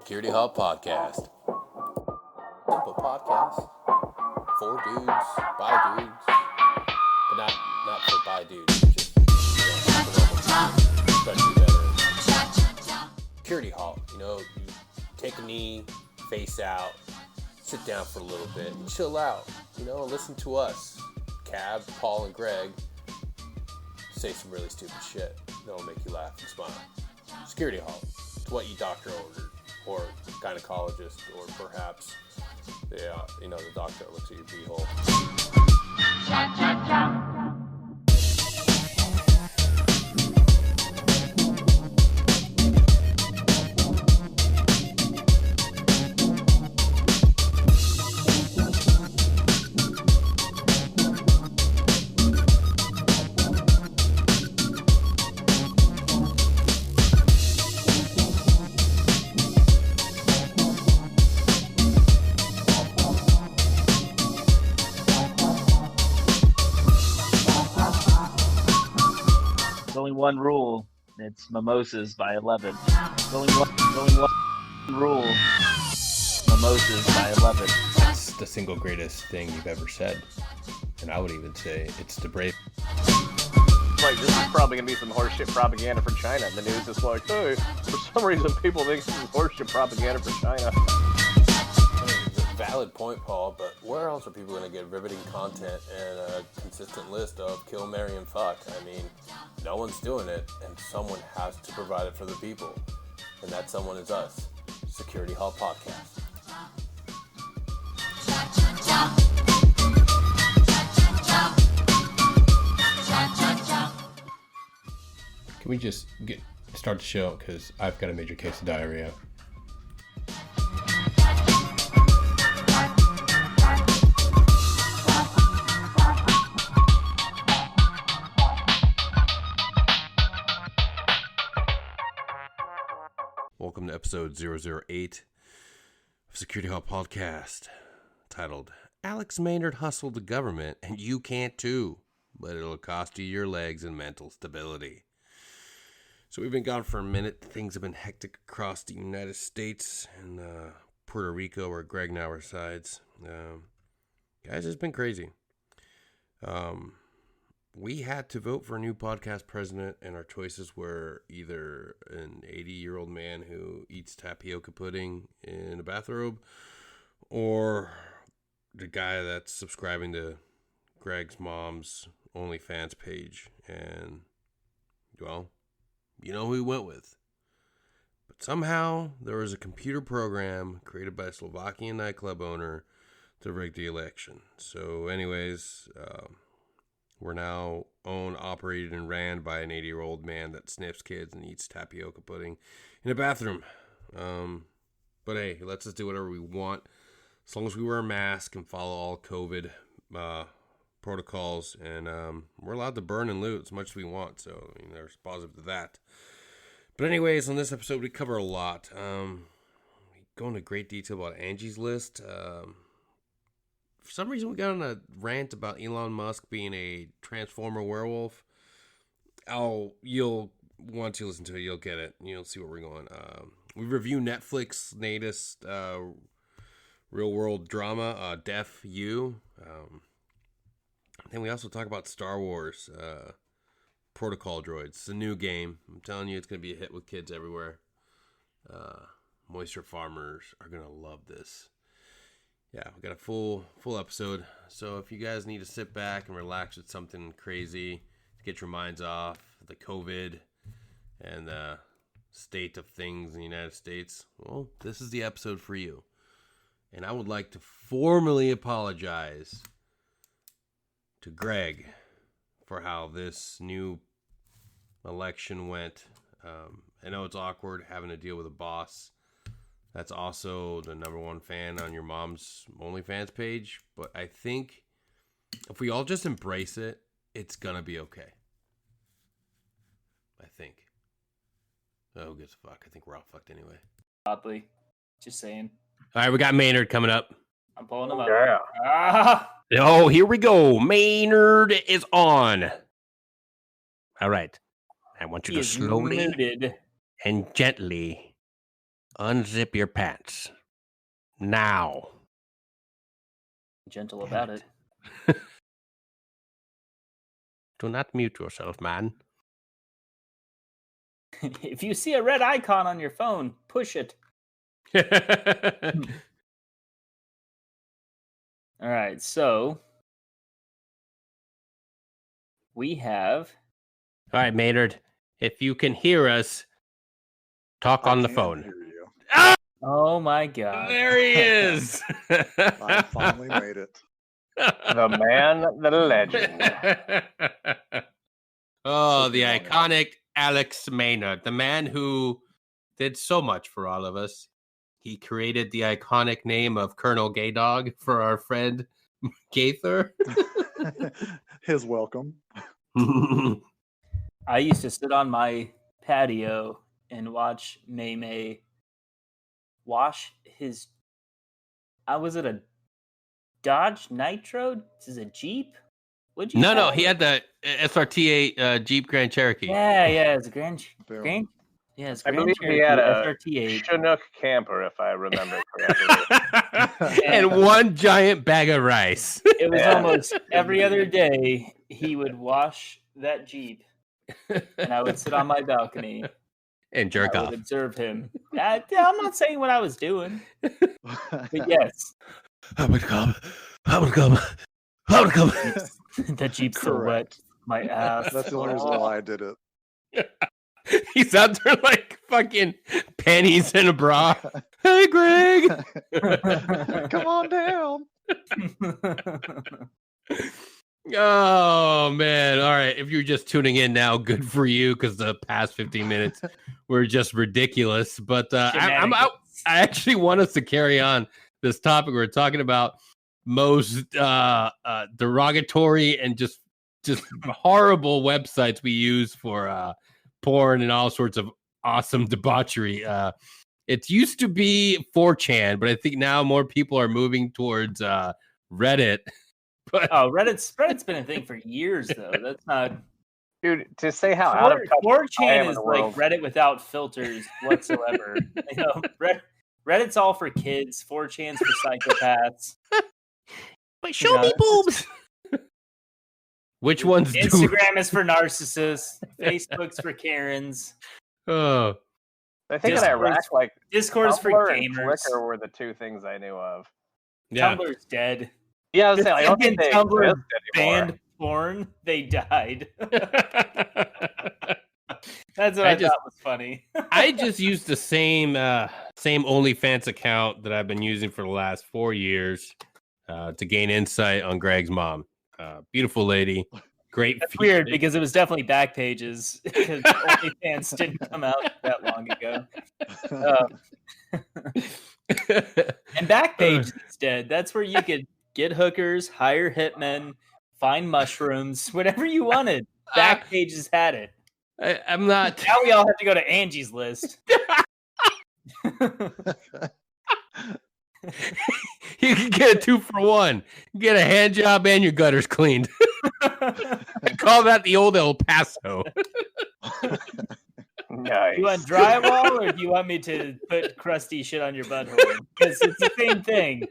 Security Hall Podcast. Simple podcast for dudes, by dudes, but not for by dudes. Just especially veterans. Security Hall. You take a knee, face out, sit down for a little bit, and chill out. Listen to us, Cab, Paul, and Greg, say some really stupid shit that'll make you laugh and smile. Security Hall. It's what your doctor ordered, or gynecologist, or perhaps the doctor that looks at your beehole. One rule, it's mimosas by 11. Going one rule, mimosas by 11. That's the single greatest thing you've ever said, and I would even say it's the brave. Like, this is probably gonna be some horseshit propaganda for China. The news is like, hey, for some reason people think this is horseshit propaganda for China. It's a valid point, Paul, but where else are people going to get riveting content and a consistent list of kill, marry, and fuck? I mean, no one's doing it, and someone has to provide it for the people. And that someone is us, Security Hall Podcast. Can we just start the show? Because I've got a major case of diarrhea. Welcome to episode 008 of Security Hall Podcast, titled, Alex Maynard hustled the government and you can't too, but it'll cost you your legs and mental stability. So we've been gone for a minute. Things have been hectic across the United States and Puerto Rico, where Greg now resides. Guys, it's been crazy. We had to vote for a new podcast president, and our choices were either an 80-year-old man who eats tapioca pudding in a bathrobe, or the guy that's subscribing to Greg's mom's OnlyFans page. And, well, you know who we went with. But somehow there was a computer program created by a Slovakian Night Club owner to rig the election. So anyways, we're now owned, operated, and ran by an 80-year-old man that sniffs kids and eats tapioca pudding in a bathroom. But hey, he lets us do whatever we want, as long as we wear a mask and follow all COVID protocols. And we're allowed to burn and loot as much as we want, so there's positive to that. But anyways, on this episode, we cover a lot. We go into great detail about Angies List. For some reason, we got on a rant about Elon Musk being a transformer werewolf. You'll want to listen to it. You'll get it. You'll see where we're going. We review Netflix latest real-world drama, Deaf U. Then we also talk about Star Wars Protocol Droids. It's a new game. I'm telling you, it's going to be a hit with kids everywhere. Moisture farmers are going to love this. Yeah, we got a full episode. So if you guys need to sit back and relax with something crazy to get your minds off the COVID and the state of things in the United States, well, this is the episode for you. And I would like to formally apologize to Greg for how this new election went. I know it's awkward having to deal with a boss that's also the number one fan on your mom's OnlyFans page. But I think if we all just embrace it, it's going to be okay. I think. Oh, who gives a fuck? I think we're all fucked anyway. Oddly. Just saying. All right, we got Maynard coming up. I'm pulling him up. Yeah. Oh, here we go. Maynard is on. All right. I want you to slowly muted. and gently Unzip your pants. Now. Gentle about it. Do not mute yourself, man. If you see a red icon on your phone, push it. All right, so we have. All right, Maynard, if you can hear us, talk on the phone. Hear you. Ah! Oh my God! There he is. I finally made it. The man, the legend. Oh, the iconic Alex Maynard, the man who did so much for all of us. He created the iconic name of Colonel Gay Dog for our friend Gaither. His welcome. I used to sit on my patio and watch May wash his. Was it a Dodge Nitro? This is a Jeep. What'd you? No, he had the SRT8 Jeep Grand Cherokee. Yeah, it's a Grand. I believe he had a SRT8 Chinook camper, if I remember correctly. And one giant bag of rice. It was almost every other day he would wash that Jeep, and I would sit on my balcony and jerk I off. would observe him. I'm not saying what I was doing, but yes, I would come. the Jeep's so wet. My ass. That's the only reason why I did it. He's out there like fucking panties in a bra. Hey, Greg. Come on down. Oh, man. All right. If you're just tuning in now, good for you, because the past 15 minutes were just ridiculous. But I actually want us to carry on this topic. We're talking about most derogatory and just horrible websites we use for porn and all sorts of awesome debauchery. It used to be 4chan, but I think now more people are moving towards Reddit. But Reddit's been a thing for years, though. That's not. Dude, to say how out of touch 4chan is like Reddit without filters whatsoever. Reddit's all for kids. 4chan's for psychopaths. But show me boobs. Which ones? Instagram is for narcissists. Facebook's for Karens. Oh, I think in Iraq, like Discord's for Tumblr and gamers. Flickr were the two things I knew of. yeah. Tumblr's dead. Yeah, I was saying, I don't think they Tumblr exist anymore. banned porn. They died. That's what I thought was funny. I just used the same OnlyFans account that I've been using for the last 4 years to gain insight on Greg's mom. Beautiful lady. Great. That's weird because it was definitely Backpages because OnlyFans didn't come out that long ago. And Backpages is dead. That's where you could get hookers, hire hitmen, find mushrooms, whatever you wanted. Backpages had it. I'm not. Now we all have to go to Angie's List. You can get a 2-for-1. Get a hand job and your gutters cleaned. I call that the old El Paso. Nice. You want drywall or do you want me to put crusty shit on your butthole? Because it's the same thing.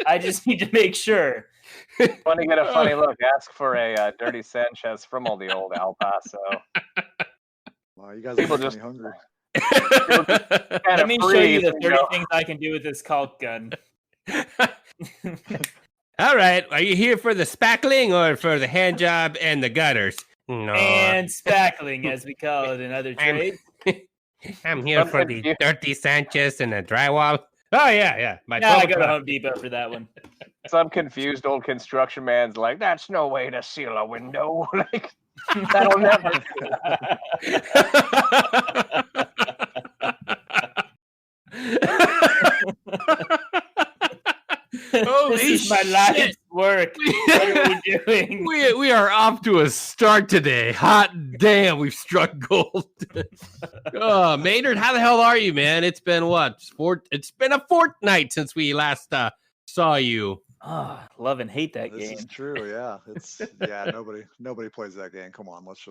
I just need to make sure. Want to get a funny look? Ask for a Dirty Sanchez from all the old El Paso. Wow, you guys People are just- me hungry. Let me show you the 30 things I can do with this caulk gun. All right. Are you here for the spackling or for the hand job and the gutters? No. And spackling, as we call it in other trades. I'm here for the Dirty Sanchez and the drywall. Oh, yeah. I go to Home Depot for that one. Some confused old construction man's like, that's no way to seal a window. Like, that'll never Holy this is my life's work. What are we doing? We are off to a start today. Hot damn, we've struck gold. Oh, Maynard, how the hell are you, man? It's been what? It's been a fortnight since we last saw you. Ah, love and hate that This game. is true. Yeah, nobody plays that game. Come on, let's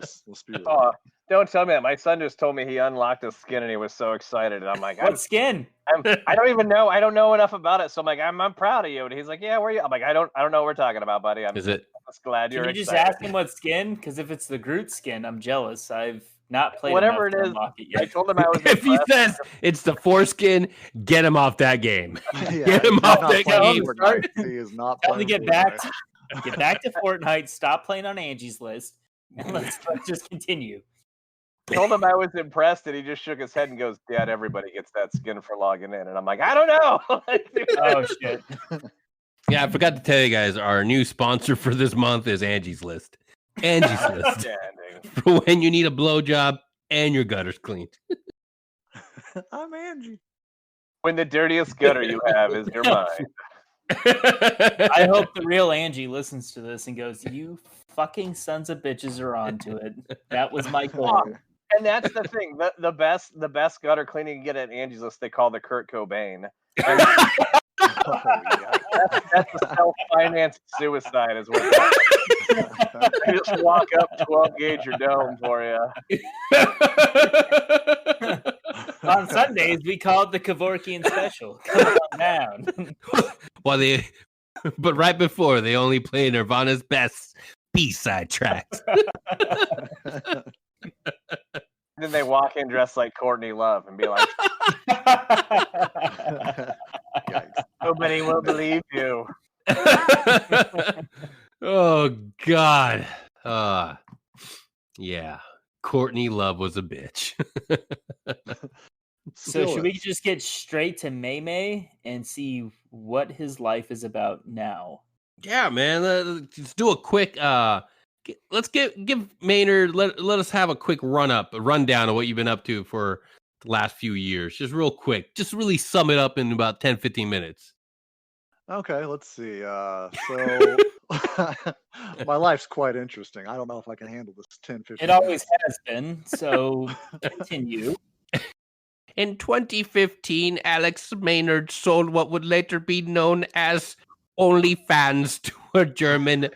be real. Oh, don't tell me that. My son just told me he unlocked a skin and he was so excited. And I'm like, What skin? I don't even know. I don't know enough about it. So I'm like, I'm proud of you. And he's like, yeah, where are you? I'm like, I don't know what we're talking about, buddy. I'm Is it? just glad Can you're you excited. just ask him what skin? Because if it's the Groot skin, I'm jealous. I've not played Whatever enough it to is. unlock it I yet. told him I was If he impressed. says it's the foreskin, get him off that game. Yeah, Get him he's off not that playing game. Fortnite. He is not Tell him playing to get Fortnite. back to Fortnite. Stop playing on Angie's List, and let's just continue. Told him I was impressed, and he just shook his head and goes, "Dad, everybody gets that skin for logging in." And I'm like, I don't know. Oh shit! Yeah, I forgot to tell you guys, our new sponsor for this month is Angie's List. Angie's List. Outstanding. For when you need a blowjob and your gutters cleaned. I'm Angie. When the dirtiest gutter you have is your mind. I hope the real Angie listens to this and goes, "You fucking sons of bitches are onto it." That was my goal. And that's the thing. The best gutter cleaning you get at Angie's List, they call the Kurt Cobain. And Oh, yeah. that's a self-financed suicide, is what that is. You just walk up, 12 gauge your dome for you. On Sundays, we call it the Kevorkian Special. Come on down. But right before, they only play Nirvana's best B-side tracks. Then they walk in dressed like Courtney Love and be like, Yikes. nobody will believe you. Oh, God. Yeah. Courtney Love was a bitch. So Still should we is. just get straight to May and see what his life is about now? Yeah, man. Let's do a quick. Let's give Maynard. Let us have a quick rundown of what you've been up to for the last few years. Just real quick. Just really sum it up in about 10, 15 minutes. Okay, let's see. So my life's quite interesting. I don't know if I can handle this 10, 15 It always minutes. has been. So continue. In 2015, Alex Maynard sold what would later be known as OnlyFans to a German.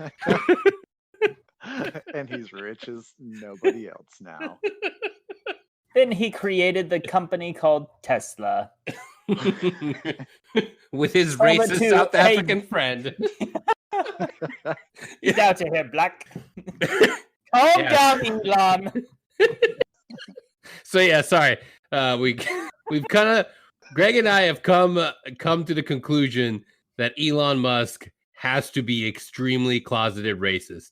And he's rich as nobody else now. Then he created the company called Tesla. With his From it racist to South a- African friend. Get out of here, Black. Calm down, Elon. So yeah, sorry. We've kind of Greg and I have come to the conclusion that Elon Musk has to be extremely closeted racist.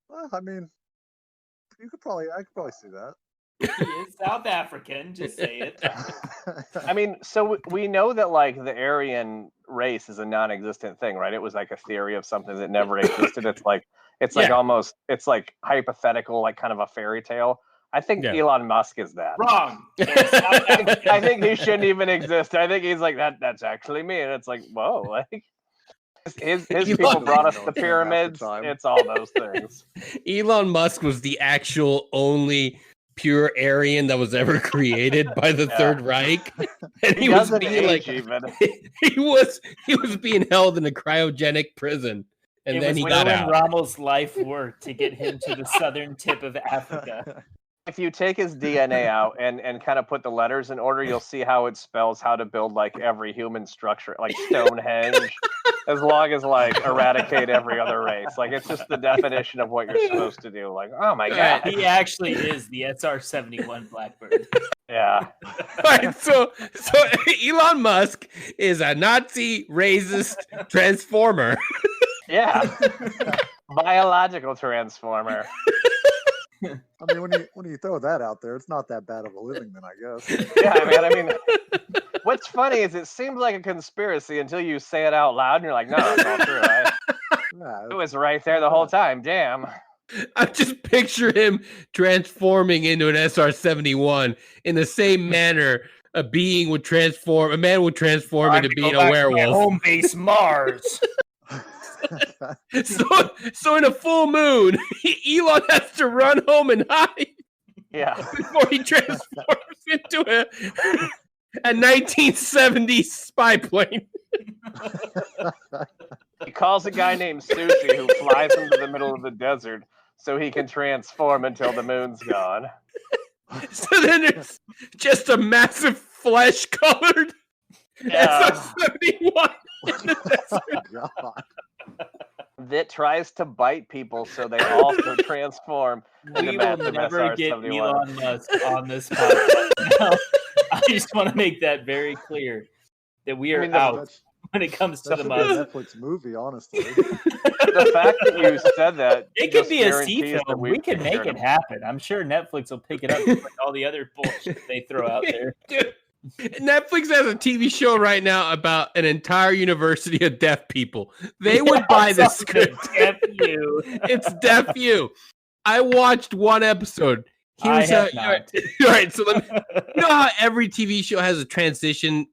Well, I mean, I could probably see that. He is South African. Just say it. I mean, so we know that like the Aryan race is a non-existent thing, right? It was like a theory of something that never existed. It's like almost it's like hypothetical, like kind of a fairy tale. I think Elon Musk is that. Wrong. I think he shouldn't even exist. I think he's like that's actually me, and it's like whoa, like his people brought us the pyramids. It's all those things. Elon Musk was the actual only pure Aryan that was ever created by the Third Reich, and he was being like even. he was being held in a cryogenic prison, and then he got out. Rommel's life work to get him to the southern tip of Africa. If you take his DNA out and kind of put the letters in order, you'll see how it spells how to build like every human structure, like Stonehenge, as long as like eradicate every other race. Like it's just the definition of what you're supposed to do. Like, oh my god, He actually is the SR-71 Blackbird. yeah. Right, so Elon Musk is a Nazi racist transformer. Yeah. Biological transformer. I mean, when you throw that out there, it's not that bad of a living, then I guess. Yeah, man. I mean, what's funny is it seems like a conspiracy until you say it out loud, and you're like, no, it's all true. Yeah, It was right there the whole time. Damn. I just picture him transforming into an SR-71 in the same manner a man would transform into being a werewolf. Home base Mars. So in a full moon, Elon has to run home and hide Yeah. before he transforms into a 1970s spy plane. He calls a guy named Sushi who flies into the middle of the desert so he can transform until the moon's gone. So then there's just a massive flesh-colored SR-71 in the desert. God. That tries to bite people so they also transform into We will massive never get SR-71. Elon Musk on this podcast. Now, I just want to make that very clear that we are out when it comes to That the should be a Musk. Netflix movie, honestly. The fact that you said that It could just be a guarantees C that film. we've We can make figured it happen. I'm sure Netflix will pick it up just like all the other bullshit they throw out there. Dude, Netflix has a TV show right now about an entire university of deaf people. They would buy the script. Deaf you. It's Deaf You. I watched one episode. I have not. All right, so let me, you know how every TV show has a transition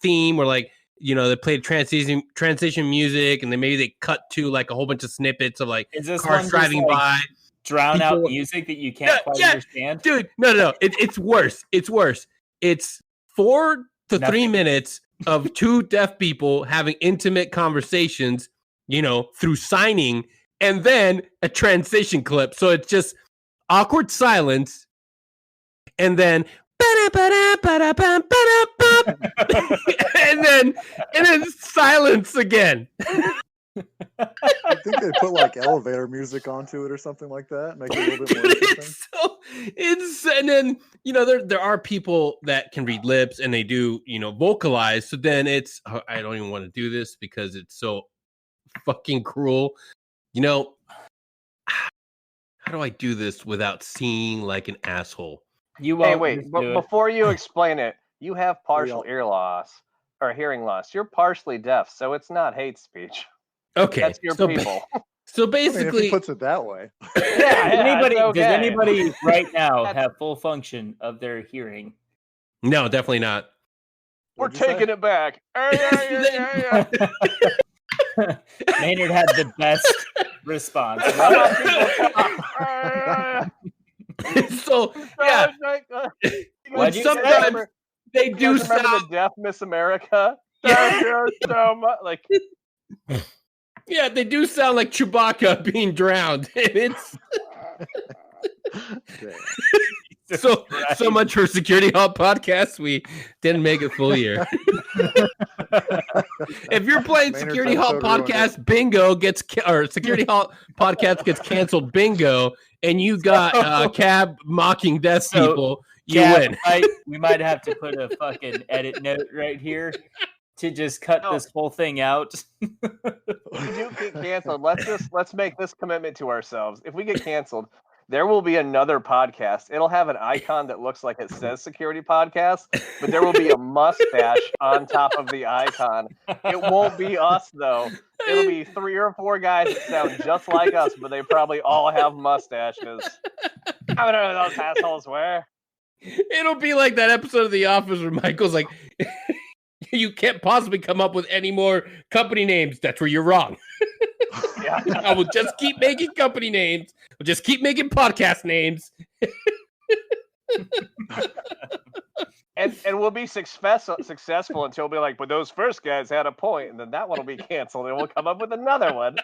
theme where, like, you know, they play transition music and then maybe they cut to like a whole bunch of snippets of like Is this cars one driving just, like, by. drown out People- music that you can't quite understand? Dude, no. It's worse. It's worse. It's 4 to 3 Nothing. minutes of two deaf people having intimate conversations, you know, through signing, and then a transition clip. So it's just awkward silence, and then and then silence again. I think they put like elevator music onto it or something like that, make it a little bit more interesting. It's and then, you know, there are people that can read lips and they do, you know, vocalize. So then it's, I don't even want to do this because it's so fucking cruel. You know, how do I do this without seeming like an asshole? You Hey, won't wait, just but do it. before you explain it, you have partial ear loss or hearing loss. You're partially deaf, so it's not hate speech. Okay, That's your so, people. So I mean, if basically, he puts it that way. Does okay. anybody right now have full function of their hearing? no, definitely not. We're What'd you say? taking it back. Maynard had the best response. So yeah, What'd you say? sometimes they You do guys remember sound. the deaf Miss America? Yeah. Thank you so much. Like, Yeah, they do sound like Chewbacca being drowned. It's Damn. so much for Security Hall podcast. We didn't make it full year. If you're playing Maynard's Security Hall episode ruined podcast bingo or Security Hall podcast gets canceled bingo, and you got cab mocking deaf So, people, you Yeah, win. we might have to put a fucking edit note right here to just cut this whole thing out. if we do get canceled, let's make this commitment to ourselves. If we get canceled, there will be another podcast. It'll have an icon that looks like it says Security Podcast, but there will be a mustache on top of the icon. It won't be us, though. It'll be 3 or 4 guys that sound just like us, but they probably all have mustaches. I don't know who those assholes were. It'll be like that episode of The Office where Michael's like, you can't possibly come up with any more company names. That's where you're wrong. Yeah. I will just keep making company names. We'll just keep making podcast names. And we'll be successful until we'll be like, but those first guys had a point, and then that one will be canceled, and we'll come up with another one.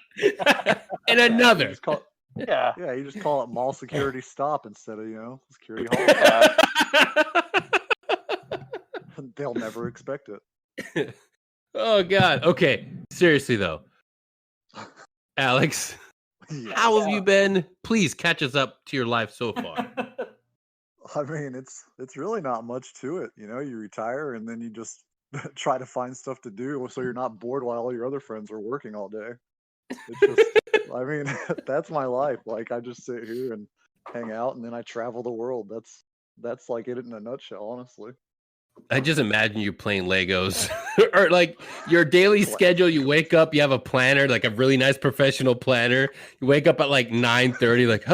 And another. Just call, Yeah. yeah, you just call it mall security stop instead of, security hall. They'll never expect it. Oh, God. Okay. Seriously, though. Alex, Yeah. how have you been? Please catch us up to your life so far. I mean, it's really not much to it. You retire and then you just try to find stuff to do so you're not bored while all your other friends are working all day. It's just, I mean, that's my life. Like, I just sit here and hang out and then I travel the world. That's like it in a nutshell, honestly. I just imagine you playing Legos or like your daily schedule. You wake up, you have a planner, like a really nice professional planner. You wake up at like 9:30, like,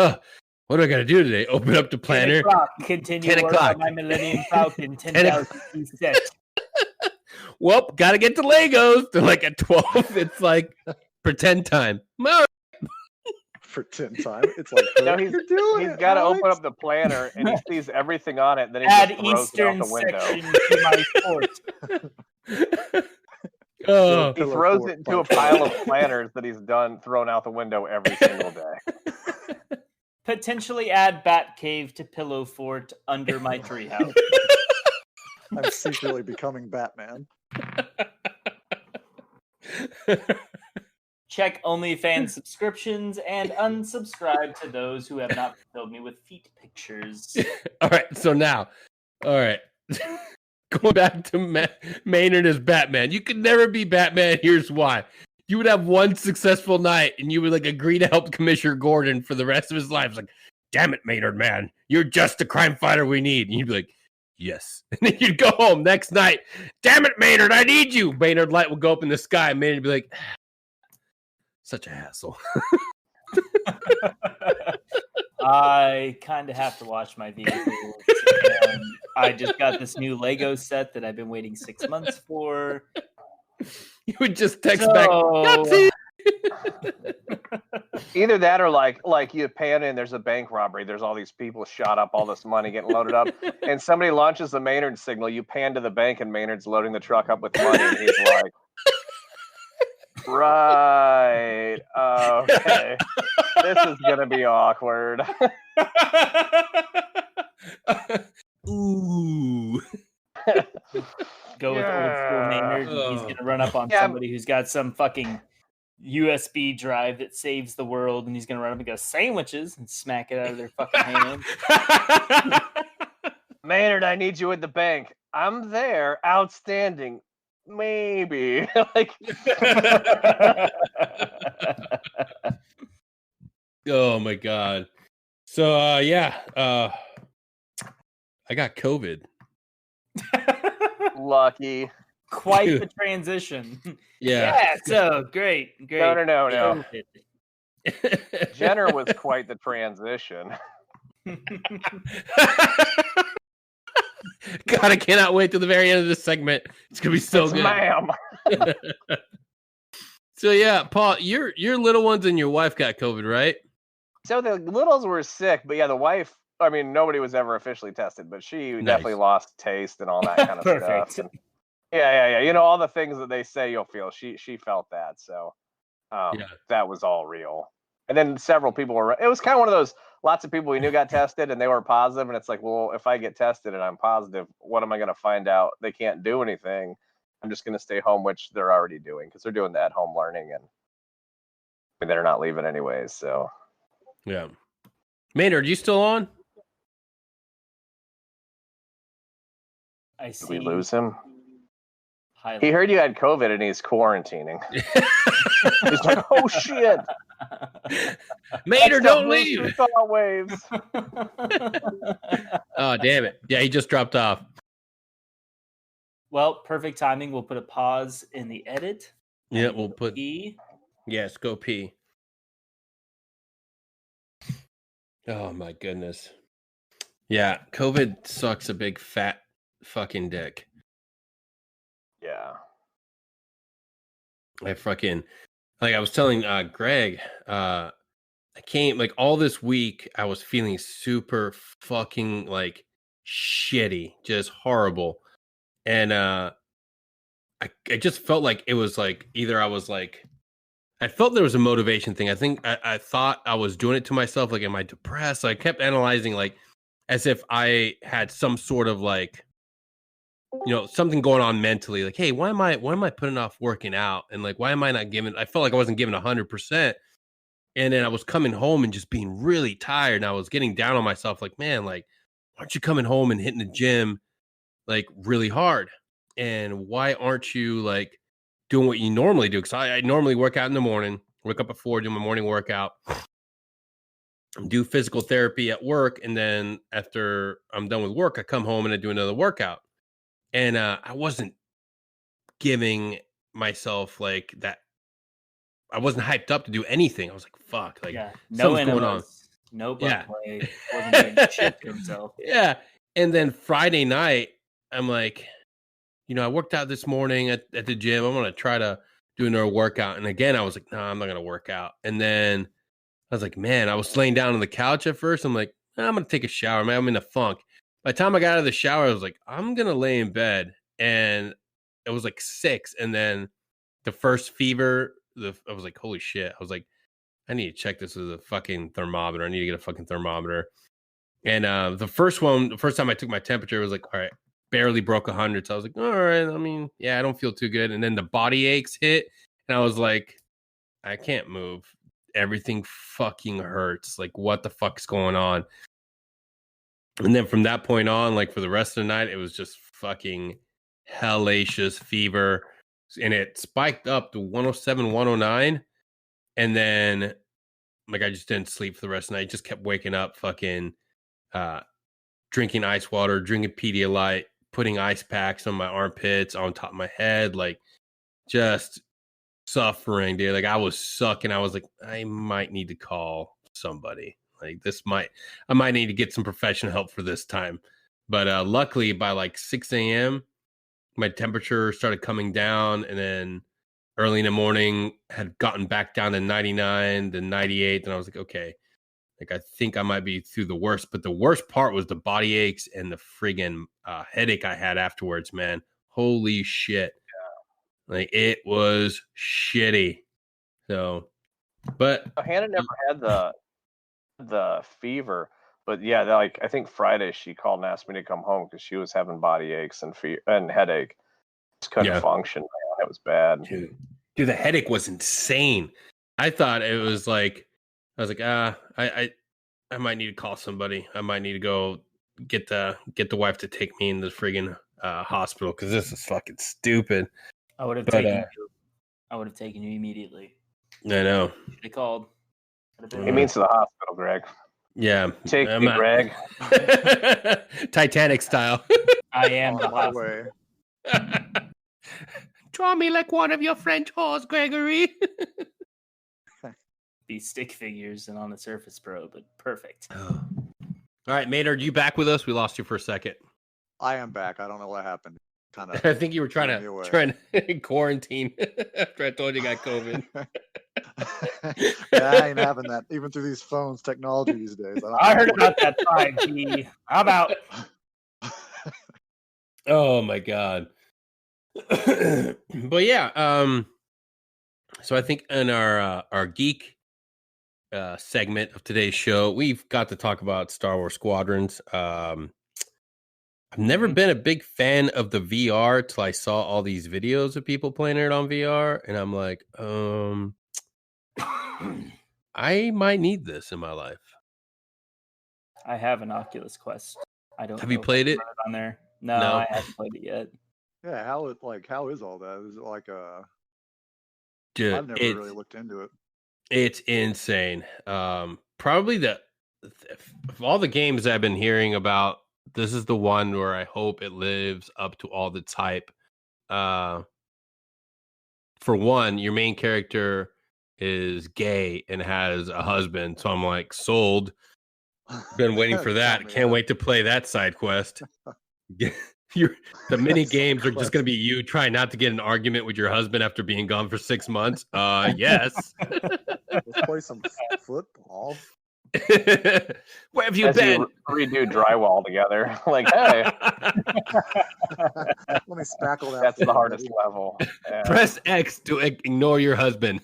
what do I got to do today? Open up the planner. 10 o'clock. Continue 10 work o'clock. on my Millennium Falcon 10 10,000 set. Well, got to get to Legos. They're like at 12. It's like pretend time. All For 10 time, it's like, No, what are you doing? He's got to Alex? open up the planner, and he sees everything on it, and then he Add just throws Eastern it out the window. section to my fort. Oh. He throws it into a pile of planners that he's thrown out the window every single day. Potentially add Batcave to Pillow Fort under my treehouse. I'm secretly becoming Batman. Check OnlyFans subscriptions and unsubscribe to those who have not filled me with feet pictures. All right, so now, all right, going back to Maynard as Batman. You could never be Batman. Here's why. You would have one successful night, and you would like agree to help Commissioner Gordon for the rest of his life. It's like, damn it, Maynard, man, you're just the crime fighter we need. And you'd be like, yes. And then you'd go home next night. Damn it, Maynard, I need you. Maynard light would go up in the sky. And Maynard would be like, such a hassle. I kind of have to wash my vehicles. And I just got this new Lego set that I've been waiting 6 months for. You would just text back, Yahtzee! Either that or like you pan in, there's a bank robbery. There's all these people shot up, all this money getting loaded up. And somebody launches the Maynard signal. You pan to the bank and Maynard's loading the truck up with money. And he's like, right, okay. This is going to be awkward. Ooh. Go with old school Maynard. And he's going to run up on somebody who's got some fucking USB drive that saves the world, and he's going to run up and go, sandwiches, and smack it out of their fucking hand. Maynard, I need you at the bank. I'm there. Outstanding. Maybe. Like. Oh my god. So I got COVID. Lucky. Quite the transition. Yeah. So great. No. Jenner was quite the transition. God, I cannot wait till the very end of this segment. It's gonna be so good. Ma'am. So yeah, Paul, your little ones and your wife got COVID, right? So the littles were sick, but yeah, the wife, I mean, nobody was ever officially tested, but she definitely lost taste and all that kind of Perfect. stuff. And yeah. You know, all the things that they say you'll feel. She felt that, so that was all real. And then several people were. It was kind of one of those. Lots of people we knew got tested and they were positive, and it's like, well, if I get tested and I'm positive, what am I going to find out? They can't do anything. I'm just going to stay home, which they're already doing because they're doing the at-home learning, and I mean, they're not leaving anyways. So yeah. Maynard, you still on? I did see. we lose him? Highlight. He heard you had COVID and he's quarantining. He's like, oh shit. Maynard, don't leave. Thought waves. Oh, damn it. Yeah, he just dropped off. Well, perfect timing. We'll put a pause in the edit. Yeah, we'll put E. Yes, go pee. Oh my goodness. Yeah, COVID sucks a big fat fucking dick. Yeah. I fucking, like I was telling Greg, I came like all this week I was feeling super fucking like shitty, just horrible. And I just felt like it was like either I was like, I felt there was a motivation thing. I think I thought I was doing it to myself. Like, am I depressed? So I kept analyzing like as if I had some sort of like, you know, something going on mentally. Like, hey, why am I putting off working out? And like, why am I not giving? I felt like I wasn't giving 100%. And then I was coming home and just being really tired. And I was getting down on myself. Like, man, like, aren't you coming home and hitting the gym like really hard? And why aren't you like doing what you normally do? Because I normally work out in the morning, wake up at 4, do my morning workout, do physical therapy at work. And then after I'm done with work, I come home and I do another workout. And I wasn't giving myself like that. I wasn't hyped up to do anything. I was like, fuck, like no something's going on. No butt play. Wasn't doing shit to himself. Yeah. And then Friday night, I'm like, you know, I worked out this morning at the gym. I'm going to try to do another workout. And again, I was like, no, I'm not going to work out. And then I was like, man, I was laying down on the couch at first. I'm like, I'm going to take a shower, man. I'm in a funk. By the time I got out of the shower, I was like, I'm going to lay in bed. And it was like 6. And then the first fever, I was like, holy shit. I was like, I need to check this with a fucking thermometer. I need to get a fucking thermometer. And the first time I took my temperature, it was like, all right, barely broke 100. So I was like, all right, I mean, yeah, I don't feel too good. And then the body aches hit. And I was like, I can't move. Everything fucking hurts. Like, what the fuck's going on? And then from that point on, like for the rest of the night, it was just fucking hellacious fever. And it spiked up to 107, 109. And then, like, I just didn't sleep for the rest of the night. Just kept waking up, fucking drinking ice water, drinking Pedialyte, putting ice packs on my armpits, on top of my head, like, just suffering, dude. Like, I was sucking. I was like, I might need to call somebody. Like, I might need to get some professional help for this time. But luckily, by like 6 a.m., my temperature started coming down, and then early in the morning had gotten back down to 99, then 98. And I was like, okay, like, I think I might be through the worst. But the worst part was the body aches and the friggin' headache I had afterwards, man. Holy shit. Yeah. Like, it was shitty. So, but Hannah never had the fever, but yeah, like I think Friday she called and asked me to come home because she was having body aches and headache. Just couldn't function. Man. It was bad. Dude, the headache was insane. I thought it was like, I was like, I might need to call somebody. I might need to go get the wife to take me in the friggin' hospital because this is fucking stupid. I would have taken you. I would have taken you immediately. I know. They called. He means to the hospital, Greg. Yeah. Take me, Greg. Titanic style. I am the my hospital. way. Draw me like one of your French whores, Gregory. Be stick figures and on the Surface Pro, but perfect. All right, Maynard, you back with us? We lost you for a second. I am back. I don't know what happened. Kind of. I think you were trying to quarantine after I told you got COVID. Yeah, I ain't having that. Even through these phones, technology these days. I heard about that 5G. How about? Oh my god. But yeah, so I think in our geek segment of today's show, we've got to talk about Star Wars Squadrons. I've never been a big fan of the VR till I saw all these videos of people playing it on VR, and I'm like, I might need this in my life. I have an Oculus Quest. I don't. Have you played it on there? No, I haven't played it yet. Yeah, how is all that? Is it like a? Dude, I've never really looked into it. It's insane. Probably of all the games I've been hearing about, this is the one where I hope it lives up to all the hype. For one, your main character is gay and has a husband, so I'm like, sold. Been waiting for that. Can't wait to play that side quest. The mini games are just going to be you trying not to get an argument with your husband after being gone for 6 months. Yes. Let's play some football. Where have you been? Redo drywall together. Like, hey. Let me spackle that. That's the hardest level. Yeah. Press X to ignore your husband.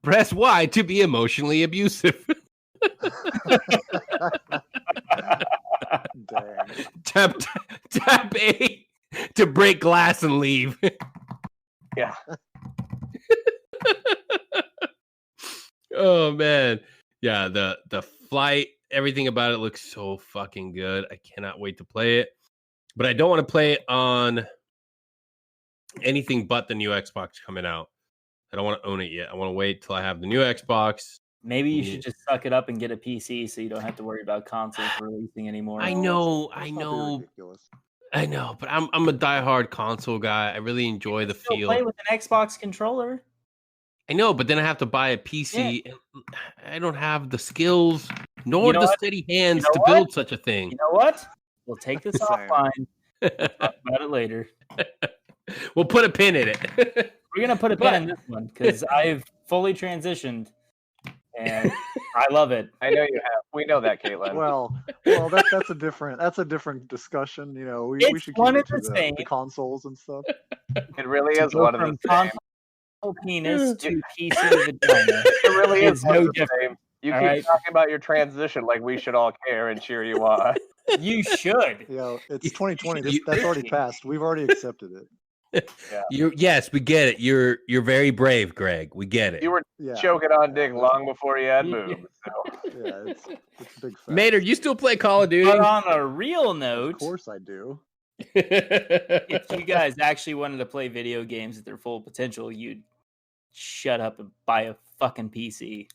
Press Y to be emotionally abusive. Dang. Tap A to break glass and leave. Yeah. Oh man. Yeah, the flight, everything about it looks so fucking good. I cannot wait to play it. But I don't want to play it on anything but the new Xbox coming out. I don't want to own it yet. I want to wait till I have the new Xbox. Maybe you should just suck it up and get a PC so you don't have to worry about consoles releasing anymore. I know, but I'm a diehard console guy. I really enjoy the feel. Play with an Xbox controller. I know, but then I have to buy a PC. Yeah. And I don't have the skills nor the steady hands to build such a thing. You know what? We'll take this offline. We'll talk about it later. We'll put a pin in it. We're gonna put a pin in this one because I've fully transitioned. And I love it. I know you have. We know that, Caitlin. Well, that's a different discussion. You know, we should keep it to the consoles and stuff. It really To is go one of from the same. console penis to PC vagina. It really is It's one no of the different. same. You All keep right? talking about your transition like we should all care and cheer you on. You should. It's 2020. You- That's already passed. We've already accepted it. Yes, we get it. You're very brave, Greg. We get it. You were Yeah. choking on dick long before you had Yeah. boobs. So. Yeah, it's a big fact. Maynard, you still play Call of Duty? But on a real Of note, course I do. if you guys actually wanted to play video games at their full potential, you'd shut up and buy a fucking PC.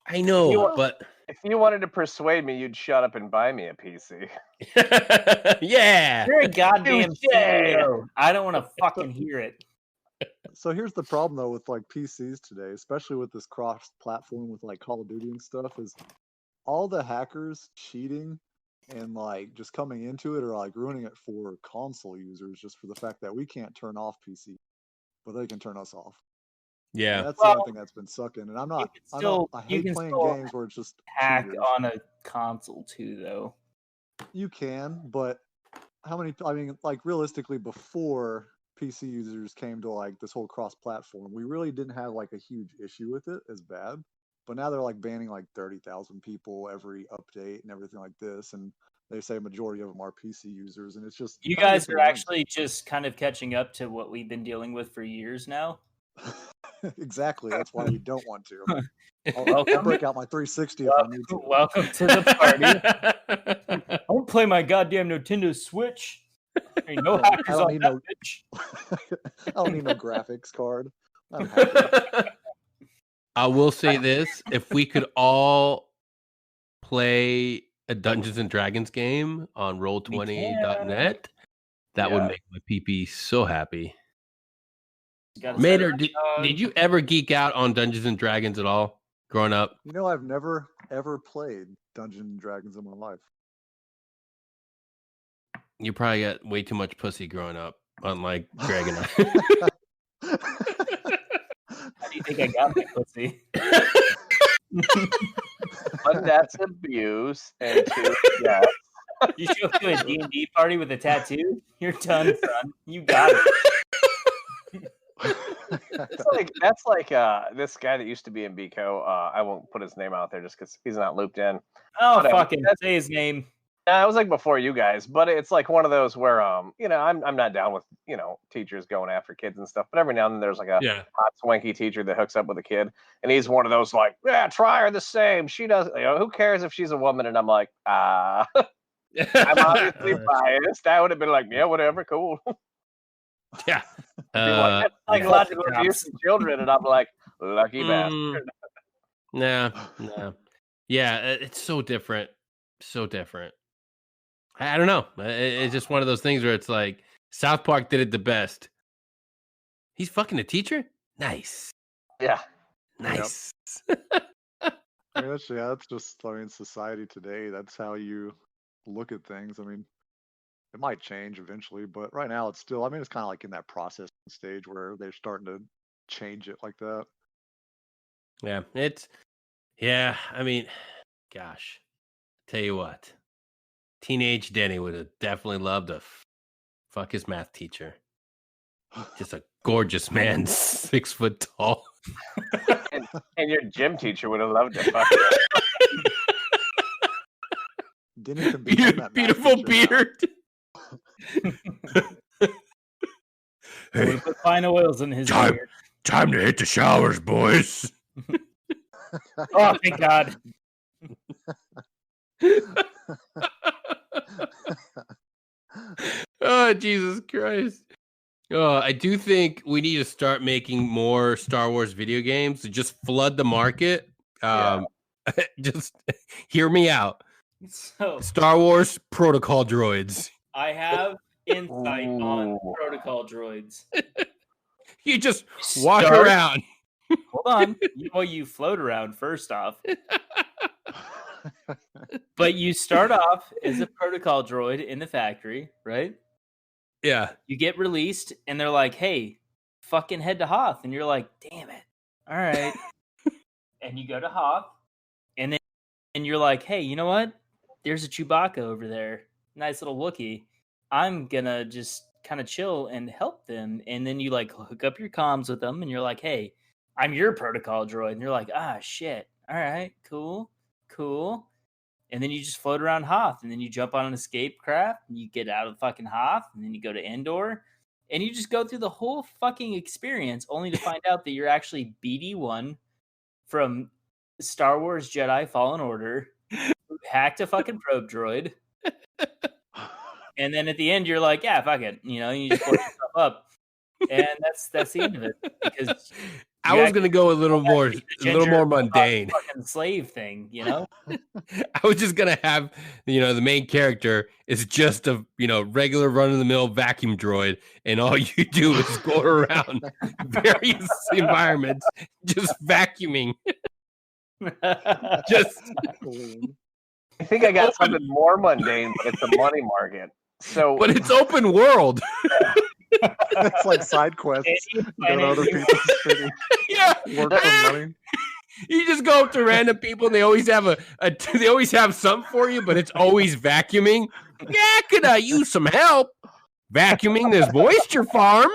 I know, but If you wanted to persuade me, you'd shut up and buy me a PC. yeah. You're a goddamn Touche. CEO. I don't want to fucking hear it. So here's the problem though with like PCs today, especially with this cross-platform with like Call of Duty and stuff, is all the hackers cheating and like just coming into it are like ruining it for console users just for the fact that we can't turn off PC, but they can turn us off. And Yeah. that's the only thing that's been sucking. And I'm not. I you hate can playing still games where it's just hack cheaters. on a console too, though. You can, but how many? I mean, like realistically, before PC users came to like this whole cross-platform, we really didn't have like a huge issue with it as bad. But now they're like banning like 30,000 people every update and everything like this, and they say a majority of them are PC users, and it's just You kinda guys gets are annoying. actually just kind of catching up to what we've been dealing with for years now. Exactly. That's why we don't want to. I'll Welcome, break out my 360 if I need to. welcome to the party. I won't play my goddamn Nintendo Switch. Ain't no I hackers don't on need that no- bitch. I don't need no graphics card. I'm happy. I will say this: if we could all play a Dungeons and Dragons game on Roll20.net, that would Yeah. make my PP so happy. You gotta Maynard, set it did you ever geek out on Dungeons and Dragons at all growing up? You know, I've never ever played Dungeons and Dragons in my life. You probably got way too much pussy growing up, unlike Greg and I. How do you think I got my pussy? One, that's abuse, and two, yeah. You show up to a D&D party with a tattoo? You're done, son. You got it. That's like this guy that used to be in BCO. I won't put his name out there just because he's not looped in. Oh, Whatever. fucking say his name. It was like before you guys, but it's like one of those where I'm not down with teachers going after kids and stuff, but every now and then there's like a Yeah. hot swanky teacher that hooks up with a kid, and he's one of those like, yeah, try her the same. She does, who cares if she's a woman? And I'm like, I'm obviously biased. I would have been like, yeah, whatever, cool. Yeah. That's psychological abuse of children, and I'm like, lucky bastard. No. Yeah, it's so different. So different. I don't know. It's just one of those things where it's like South Park did it the best. He's fucking a teacher? Nice. Yeah. Nice. I mean, that's just, society today. That's how you look at things. I mean, it might change eventually, but right now it's still, it's kind of like in that process stage where they're starting to change it like that. Yeah, gosh. Tell you what. Teenage Denny would have definitely loved to fuck his math teacher. Just a gorgeous man, 6 foot tall. And your gym teacher would have loved to fuck you. Didn't even become that math Beautiful teacher now. beard. I would have put fine oils in his beard. Time to hit the showers, boys. Oh, thank God. Oh, Jesus Christ. I do think we need to start making more Star Wars video games to just flood the market. Just hear me out. So Star Wars protocol droids. I have insight on Ooh. protocol droids. You just walk Start- around. Hold on. You float around first off. But you start off as a protocol droid in the factory, right? Yeah. You get released, and they're like, hey, fucking head to Hoth. And you're like, damn it. All right. And you go to Hoth, and you're like, hey, you know what? There's a Chewbacca over there. Nice little Wookiee. I'm going to just kind of chill and help them. And then you like hook up your comms with them and you're like, hey, I'm your protocol droid. And they're like, ah, shit. All right, cool. And then you just float around Hoth, and then you jump on an escape craft and you get out of fucking Hoth, and then you go to Endor, and you just go through the whole fucking experience only to find out that you're actually BD-1 from Star Wars Jedi Fallen Order, who hacked a fucking probe droid. And then at the end, you're like, yeah, fuck it. You know, you just blow yourself up. And that's the end of it. Because I was gonna go a little more mundane. Fucking slave thing, you know. I was just gonna have, the main character is just a, regular run of the mill vacuum droid, and all you do is go around various environments, just vacuuming. Just. I think I got something more mundane, but it's a money market. But it's open world. It's like side quests. Go to other people's cities. Yeah. Work for money. You just go up to random people, and they always have they always have something for you, but it's always vacuuming. Yeah, could I use some help? Vacuuming this moisture farm.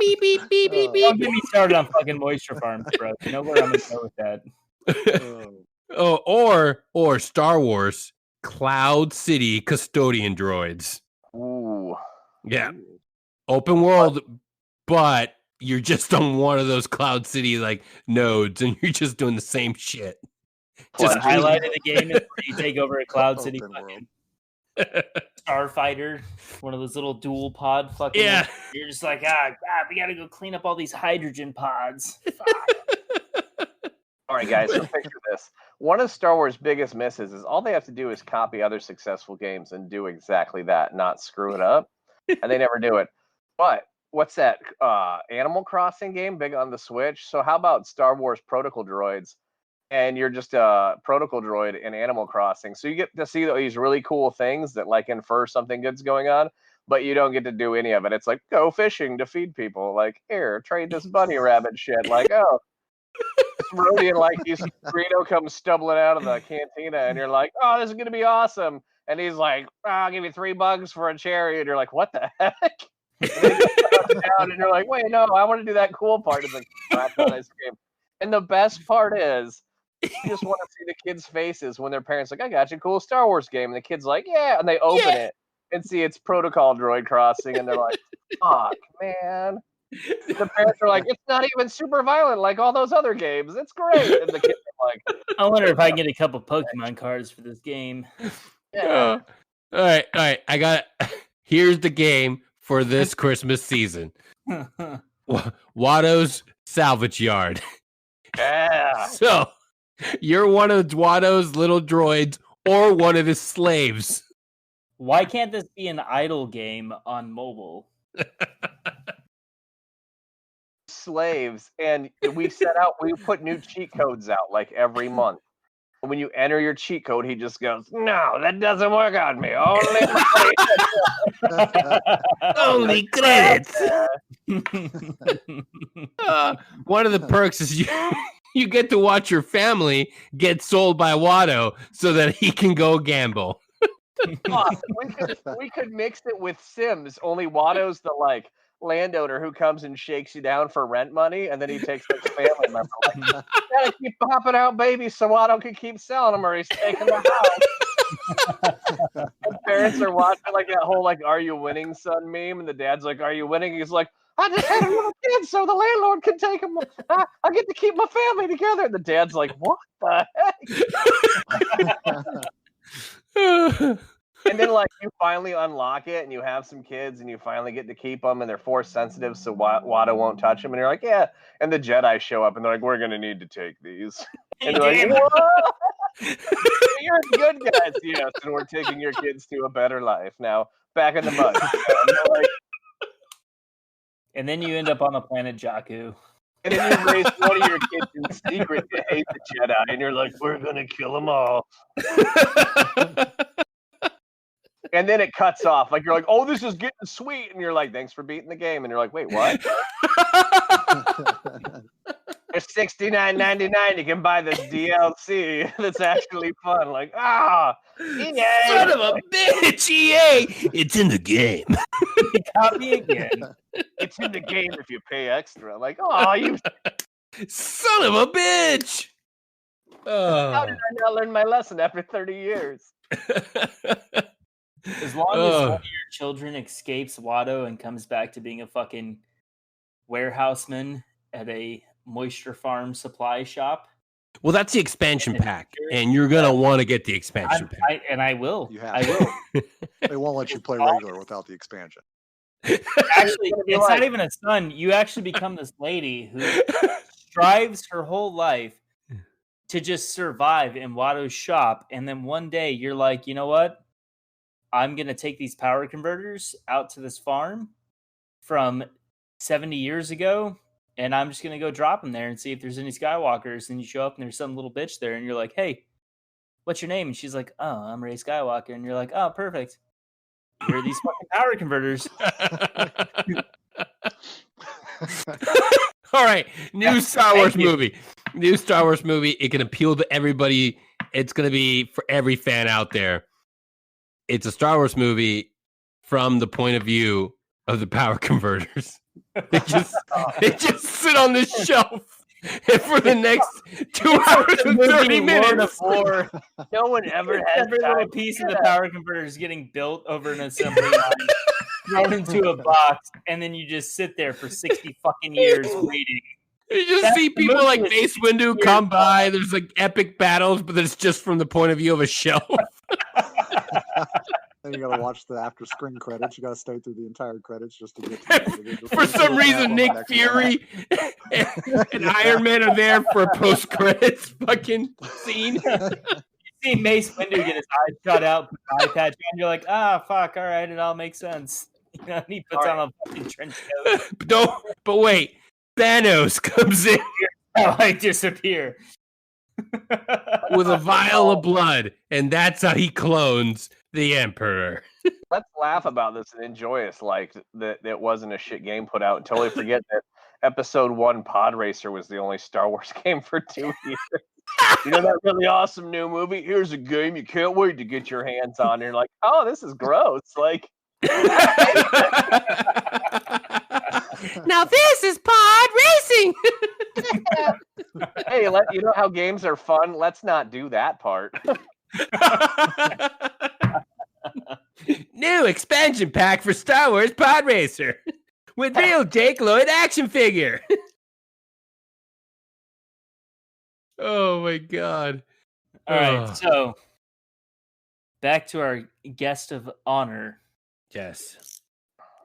Beep beep beep beep beep. Don't get me started on fucking moisture farms, bro. You know where I'm gonna go with that. Or Star Wars Cloud City custodian droids. Ooh. Yeah. Open world, but you're just on one of those Cloud City like nodes, and you're just doing the same shit. Just the highlight of the game is where you take over a Cloud City fucking starfighter, one of those little dual pod fucking. Yeah. You're just like, we gotta go clean up all these hydrogen pods. All right, guys, so picture this. One of Star Wars' biggest misses is all they have to do is copy other successful games and do exactly that, not screw it up. And they never do it. But what's that Animal Crossing game big on the Switch? So how about Star Wars Protocol Droids? And you're just a protocol droid in Animal Crossing. So you get to see these really cool things that like infer something good's going on, but you don't get to do any of it. It's like, go fishing to feed people. Like, here, trade this bunny rabbit shit. Like, oh. It's Rhodey, and like you see Greedo come stumbling out of the cantina, and you're like, "Oh, this is gonna be awesome!" And he's like, "I'll give you $3 for a cherry," and you're like, "What the heck?" And you're like, "Wait, no, I want to do that cool part." It's like, that's a nice game. And the best part is, you just want to see the kids' faces when their parents like, "I got you a cool Star Wars game," and the kid's like, "Yeah," and they open it and see it's Protocol Droid Crossing, and they're like, "Fuck, man." The parents are like, it's not even super violent like all those other games. It's great. And the kids are like, I wonder if I can get a couple Pokemon cards for this game. Yeah. All right. I got here's the game for this Christmas season. Watto's Salvage Yard. Yeah. So you're one of Watto's little droids or one of his slaves. Why can't this be an idle game on mobile? Slaves, and we put new cheat codes out like every month. And when you enter your cheat code, he just goes, "No, that doesn't work on me. Only credits." One of the perks is you get to watch your family get sold by Watto so that he can go gamble. We could mix it with Sims. Only Watto's the like landowner who comes and shakes you down for rent money, and then he takes like family member. Like, gotta keep popping out babies so Watto can keep selling them, or he's taking the house. And parents are watching like that whole like "Are you winning, son?" meme, and the dad's like, "Are you winning?" He's like, "I just had a little kid, so the landlord can take him. I get to keep my family together." And the dad's like, "What the heck?" And then, like, you finally unlock it, and you have some kids, and you finally get to keep them, and they're force sensitive, so Watto won't touch them. And you're like, "Yeah." And the Jedi show up, and they're like, "We're gonna need to take these." And you're like, "What?" You're good guys, yes, and we're taking your kids to a better life now. Back in the mud. And then you end up on the planet Jakku. And then you raise one of your kids in secret to hate the Jedi, and you're like, "We're gonna kill them all." And then it cuts off. Like, you're like, "Oh, this is getting sweet." And you're like, "Thanks for beating the game." And you're like, "Wait, what?" For $69.99, you can buy this DLC that's actually fun. Like, EA! Son of a bitch, EA! It's in the game. Copy again. It's in the game if you pay extra. Like, oh, you... Son of a bitch! How did I not learn my lesson after 30 years? As long as one of your children escapes Watto and comes back to being a fucking warehouseman at a moisture farm supply shop. Well, that's the expansion pack, and you're going to want to get the expansion pack. I will. You have I will. They won't let you play regular without the expansion. Actually, it's not even a son. You actually become this lady who strives her whole life to just survive in Watto's shop, and then one day you're like, you know what? I'm going to take these power converters out to this farm from 70 years ago, and I'm just going to go drop them there and see if there's any Skywalkers. And you show up, and there's some little bitch there, and you're like, hey, what's your name? And she's like, oh, I'm Rey Skywalker. And you're like, oh, perfect. Here are these fucking power converters. All right, new Star Wars movie. New Star Wars movie. It can appeal to everybody. It's going to be for every fan out there. It's a Star Wars movie from the point of view of the power converters. They just sit on this shelf for the next 2 hours and 30 minutes. No one ever has every little piece of the power converter is getting built over an assembly line, thrown into a box, and then you just sit there for 60 fucking years waiting. You just see people like Mace Windu come by. There's like epic battles, but it's just from the point of view of a shelf. Then you gotta watch the after screen credits. You gotta stay through the entire credits just to get to For some reason, Nick Fury and Iron Man are there for a post-credits fucking scene. You see Mace Windu get his eyes shot out, put an eye patch on, you're like, fuck, all right, it all makes sense. You know, and he puts on a fucking trench coat. But wait, Thanos comes in. I disappear. With a vial of blood, and that's how he clones the Emperor. Let's laugh about this and enjoy it like that it wasn't a shit game put out and totally forget that Episode 1 Pod Racer was the only Star Wars game for 2 years. You know that really awesome new movie? Here's a game you can't wait to get your hands on. And you're like, oh, this is gross. Like, now this is pod racing. Hey, you know how games are fun? Let's not do that part. New expansion pack for Star Wars Pod Racer with real Jake Lloyd action figure. Oh my god. All right, so back to our guest of honor. Yes.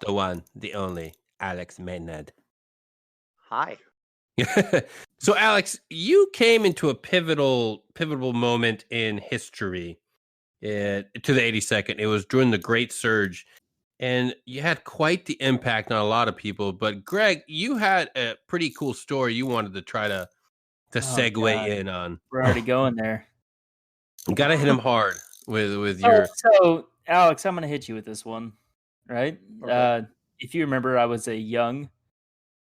The one, the only, Alex Maynard. Hi. So, Alex, you came into a pivotal moment in history to the 82nd. It was during the Great Surge, and you had quite the impact on a lot of people. But, Greg, you had a pretty cool story you wanted to try to segue in on. We're already going there. You got to hit him hard with your... So, Alex, I'm going to hit you with this one, right? Okay. If you remember, I was a young,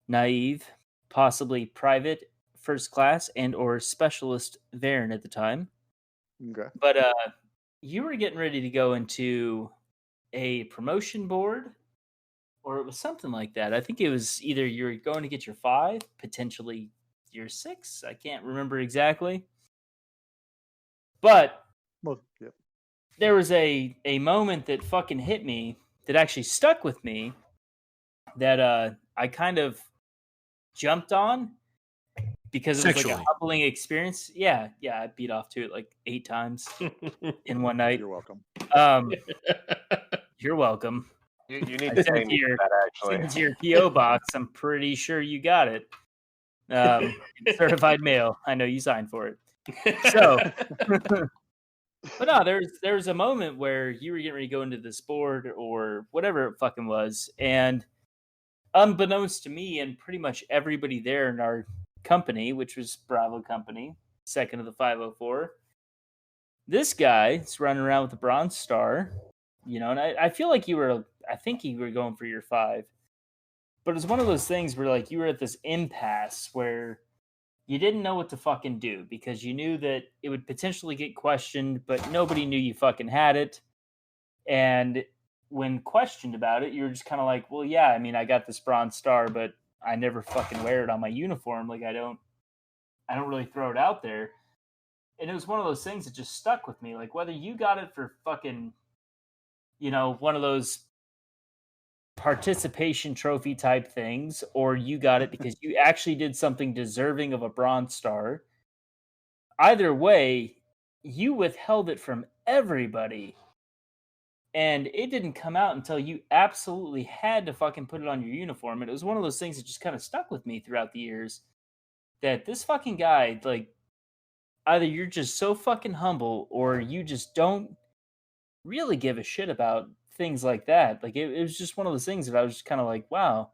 naive, possibly private first class and or specialist Varen at the time. Okay. But you were getting ready to go into a promotion board, or it was something like that. I think it was either you were going to get your 5, potentially your 6. I can't remember exactly. But Well, yeah. there was a moment that fucking hit me that actually stuck with me that I kind of jumped on because it was like a humbling experience. Yeah, I beat off to it like 8 times in one night. You're welcome. You're welcome. You need to say that actually. Send it to your P.O. box. I'm pretty sure you got it. Certified mail. I know you signed for it. So, but no, there's a moment where you were getting ready to go into this board or whatever it fucking was, and unbeknownst to me and pretty much everybody there in our company, which was Bravo Company, second of the 504, this guy is running around with a Bronze Star, you know, and I feel like I think you were going for your 5, but it's one of those things where like you were at this impasse where you didn't know what to fucking do because you knew that it would potentially get questioned, but nobody knew you fucking had it. And when questioned about it, you were just kind of like, well, yeah, I mean, I got this Bronze Star, but I never fucking wear it on my uniform. Like, I don't really throw it out there. And it was one of those things that just stuck with me. Like, whether you got it for fucking, one of those participation trophy type things, or you got it because you actually did something deserving of a Bronze Star, either way, you withheld it from everybody. And it didn't come out until you absolutely had to fucking put it on your uniform. And it was one of those things that just kind of stuck with me throughout the years. That this fucking guy, like, either you're just so fucking humble or you just don't really give a shit about things like that. Like, it was just one of those things that I was just kind of like, wow,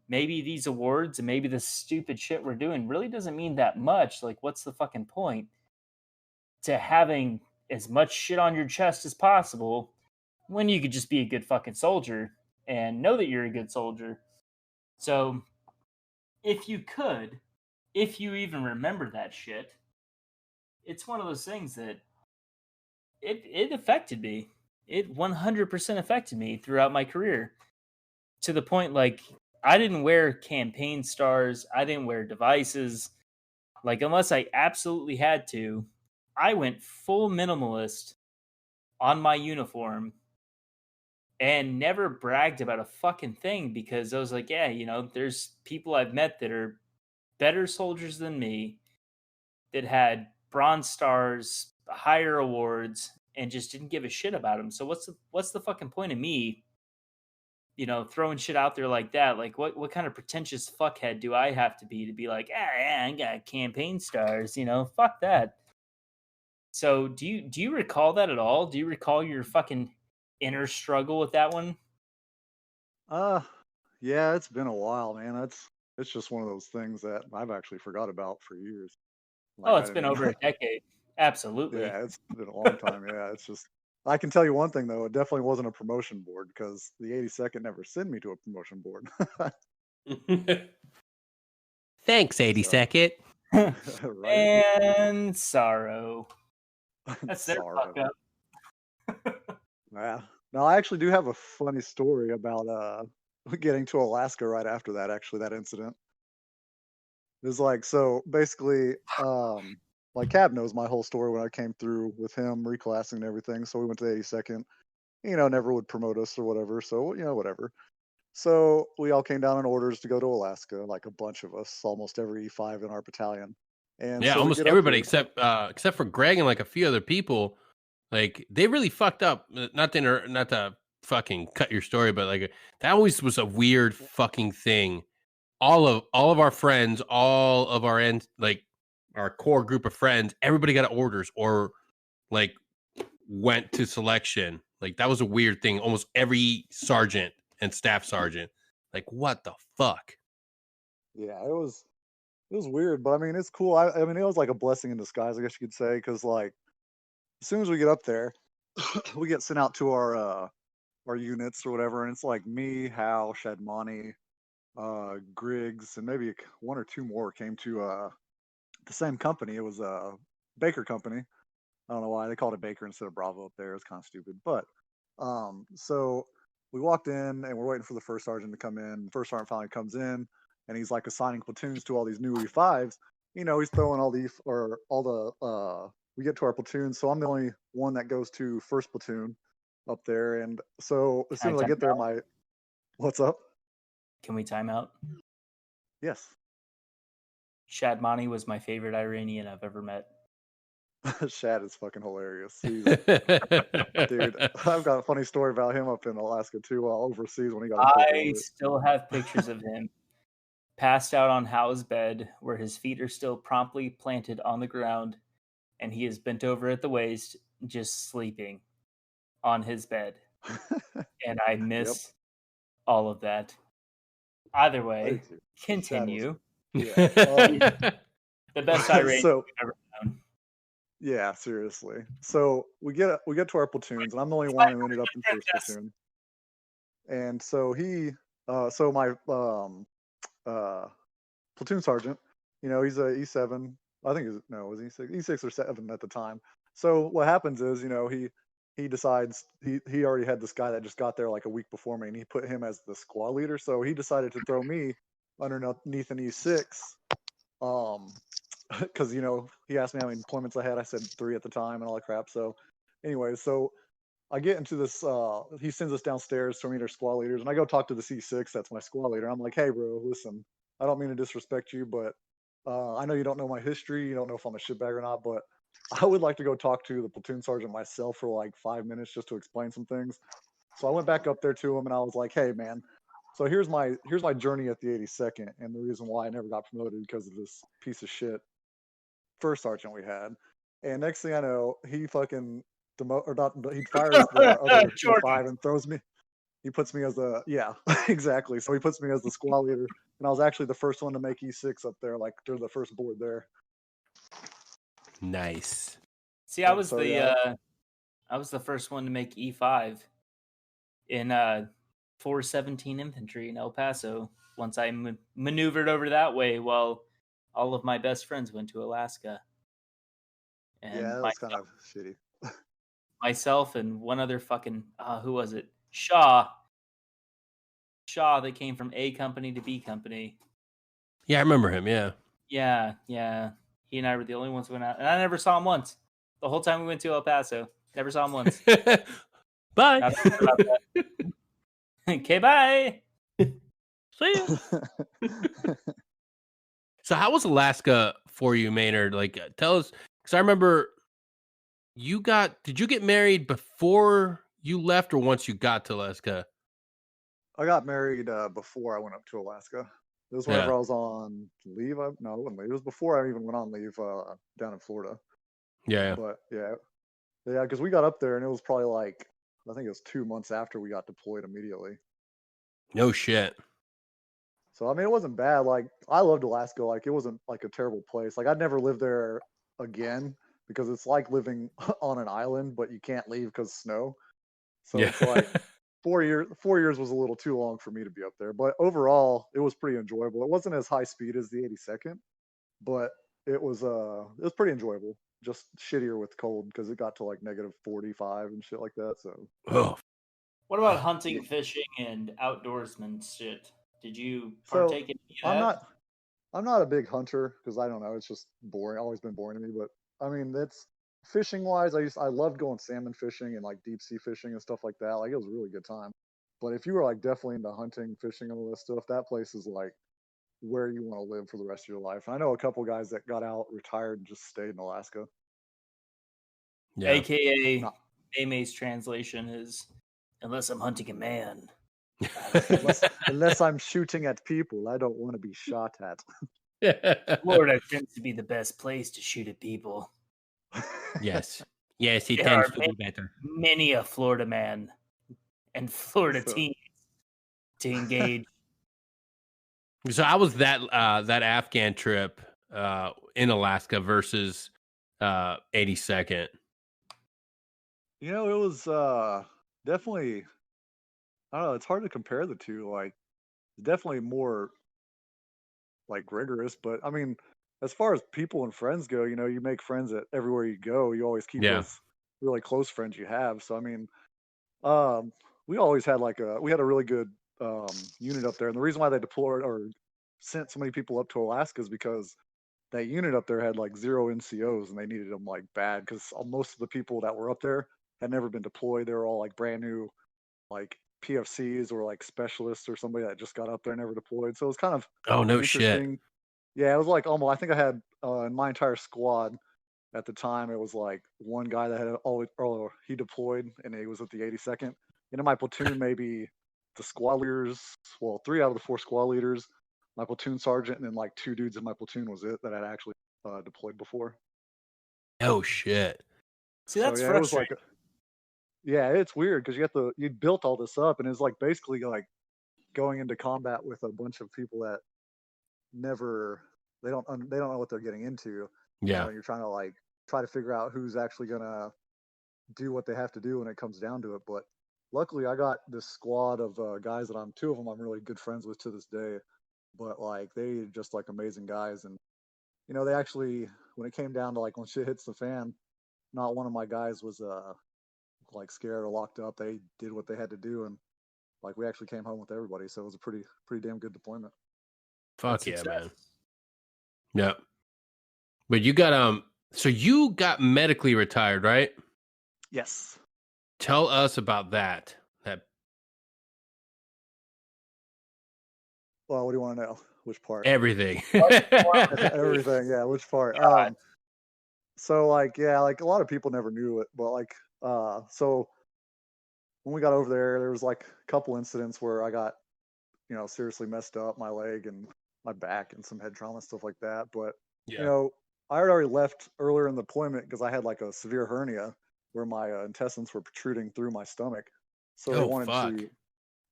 maybe these awards and maybe this stupid shit we're doing really doesn't mean that much. Like, what's the fucking point to having as much shit on your chest as possible when you could just be a good fucking soldier and know that you're a good soldier? So if you even remember that shit, it's one of those things that it affected me. It 100% affected me throughout my career, to the point, like, I didn't wear campaign stars. I didn't wear devices. Like, unless I absolutely had to, I went full minimalist on my uniform and never bragged about a fucking thing, because I was like, yeah, there's people I've met that are better soldiers than me that had Bronze Stars, higher awards, and just didn't give a shit about them. So what's the fucking point of me, throwing shit out there like that? Like, what kind of pretentious fuckhead do I have to be like, yeah, I got campaign stars, fuck that. So do you recall that at all? Do you recall your fucking inner struggle with that one? Yeah, it's been a while, man. It's just one of those things that I've actually forgot about for years. Like, Oh, I it's didn't been even over a decade. Absolutely. Yeah, it's been a long time. Yeah, it's just I can tell you one thing though, it definitely wasn't a promotion board because the 82nd never sent me to a promotion board. Thanks, So, 82nd. right? And sorrow. That's their Sorrow. fuck up. Yeah. No, I actually do have a funny story about getting to Alaska right after that, actually, that incident. It was like, so basically, like Cab knows my whole story when I came through with him reclassing and everything. So we went to the 82nd, never would promote us or whatever. So, whatever. So we all came down in orders to go to Alaska, like a bunch of us, almost every E5 in our battalion. And Yeah, so we almost get up everybody there. except for Greg and like a few other people. Like, they really fucked up. Not to fucking cut your story, but like, that always was a weird fucking thing. All of our friends, all of our like our core group of friends, everybody got orders or like went to selection. Like, that was a weird thing. Almost every sergeant and staff sergeant. Like, what the fuck? Yeah, it was weird, but I mean, it's cool. I mean, it was like a blessing in disguise, I guess you could say, because like as soon as we get up there, we get sent out to our units or whatever, and it's like me, Hal, Shadmani, Griggs, and maybe one or two more came to the same company. It was a Baker company. I don't know why they called it Baker instead of Bravo up there. It's kind of stupid, but so we walked in and we're waiting for the first sergeant to come in. The first sergeant finally comes in, and he's like assigning platoons to all these new E5s. He's throwing all the we get to our platoon, so I'm the only one that goes to first platoon up there. And so as soon as I get there, what's up? Can we time out? Yes. Shadmani was my favorite Iranian I've ever met. Shad is fucking hilarious. Dude, I've got a funny story about him up in Alaska too, while overseas when he got. I still have pictures of him passed out on Hal's bed, where his feet are still promptly planted on the ground, and he is bent over at the waist, just sleeping on his bed. And I miss all of that. Either way, continue. Yeah. The best Iranian we've ever known. Yeah, seriously. So we get to our platoons, and I'm the only one who ended up in first platoon. And so so my platoon sergeant, he's a E7. I think was he six? E6 or 7 at the time. So what happens is, he decides he already had this guy that just got there like a week before me, and he put him as the squad leader. So he decided to throw me underneath an E6, because he asked me how many deployments I had. I said 3 at the time and all that crap. So anyway, so I get into this. He sends us downstairs to meet our squad leaders, and I go talk to the C6. That's my squad leader. I'm like, hey, bro, listen, I don't mean to disrespect you, but I know you don't know my history. You don't know if I'm a shitbag or not, but I would like to go talk to the platoon sergeant myself for like 5 minutes just to explain some things. So I went back up there to him, and I was like, hey, man. So here's my journey at the 82nd, and the reason why I never got promoted because of this piece of shit first sergeant we had. And next thing I know, he fucking he fires the other E5 and throws me. He puts me as the exactly. So he puts me as the squad leader, and I was actually the first one to make E6 up there. Like they're the first board there. Nice. See, I was I was the first one to make E5 in 417 infantry in El Paso. Once I maneuvered over that way, while all of my best friends went to Alaska. And that was kind of shitty. Myself and one other fucking who was it? Shaw, that came from A company to B company. Yeah, I remember him. Yeah. He and I were the only ones who went out, and I never saw him once. The whole time we went to El Paso, never saw him once. Bye. Okay, bye. See ya. So how was Alaska for you, Maynard? Like, tell us, because I remember did you get married before you left or once you got to Alaska? I got married before I went up to Alaska. It was whenever I was on leave. No, it wasn't leave. It was before I even went on leave down in Florida. Yeah. But yeah, because we got up there and it was probably like, I think it was 2 months after we got deployed immediately. No shit. So I mean, it wasn't bad. Like I loved Alaska. Like it wasn't like a terrible place. Like I'd never live there again because it's like living on an island, but you can't leave because of snow. So it's like 4 years was a little too long for me to be up there. But overall, it was pretty enjoyable. It wasn't as high speed as the 82nd, but it was pretty enjoyable. Just shittier with cold because it got to like -45 and shit like that. So. What about hunting, fishing, and outdoorsman shit? Did you partake in any of that? I'm not a big hunter because I don't know. It's just boring. Always been boring to me. But I mean, that's fishing wise. I loved going salmon fishing and like deep sea fishing and stuff like that. Like it was a really good time. But if you were like definitely into hunting, fishing, and all this stuff, that place is like where you want to live for the rest of your life. And I know a couple guys that got out, retired, and just stayed in Alaska. Yeah. AKA May's translation is, unless I'm hunting a man. unless I'm shooting at people, I don't want to be shot at. Florida tends to be the best place to shoot at people. Yes, it tends to be better. Many a Florida man and Florida teens to engage. So I was that Afghan trip in Alaska versus 82nd. It was definitely, I don't know, it's hard to compare the two. Like, definitely more like rigorous, but I mean, as far as people and friends go, you make friends at everywhere you go. You always keep those really close friends you have. So I mean, we always had we had a really good unit up there, and the reason why they deployed or sent so many people up to Alaska is because that unit up there had like 0 NCOs, and they needed them like bad because most of the people that were up there had never been deployed. They were all like brand new, like PFCs or like specialists or somebody that just got up there and never deployed. So it was kind of no interesting. Shit. Yeah, it was like almost. I think I had in my entire squad at the time, it was like one guy that had he deployed and he was at the 82nd. And in my platoon, maybe the squad leaders, 3 out of the 4 squad leaders, my platoon sergeant, and then like 2 dudes in my platoon was it that had actually deployed before. Oh shit! See, that's frustrating. It was like, it's weird because you built all this up, and it's like basically like going into combat with a bunch of people that they don't know what they're getting into. Yeah, you're trying to like try to figure out who's actually gonna do what they have to do when it comes down to it. But luckily, I got this squad of guys that 2 of them I'm really good friends with to this day. But like they just like amazing guys, and you know, they actually, when it came down to like when shit hits the fan, not one of my guys was like scared or locked up. They did what they had to do, and like we actually came home with everybody. So it was a pretty damn good deployment. Fuck That's yeah, success. man. Yeah. But you got so you got medically retired, right? Yes. Tell us about that. Well, what do you want to know? Which part? Everything. Everything. Yeah. Which part? God. So like, yeah, like a lot of people never knew it, but like, so when we got over there was like a couple incidents where I got, you know, seriously messed up my leg and my back and some head trauma, stuff like that. But, Yeah. you know, I had already left earlier in the deployment because I had like a severe hernia where my intestines were protruding through my stomach. So they Oh, wanted fuck. to,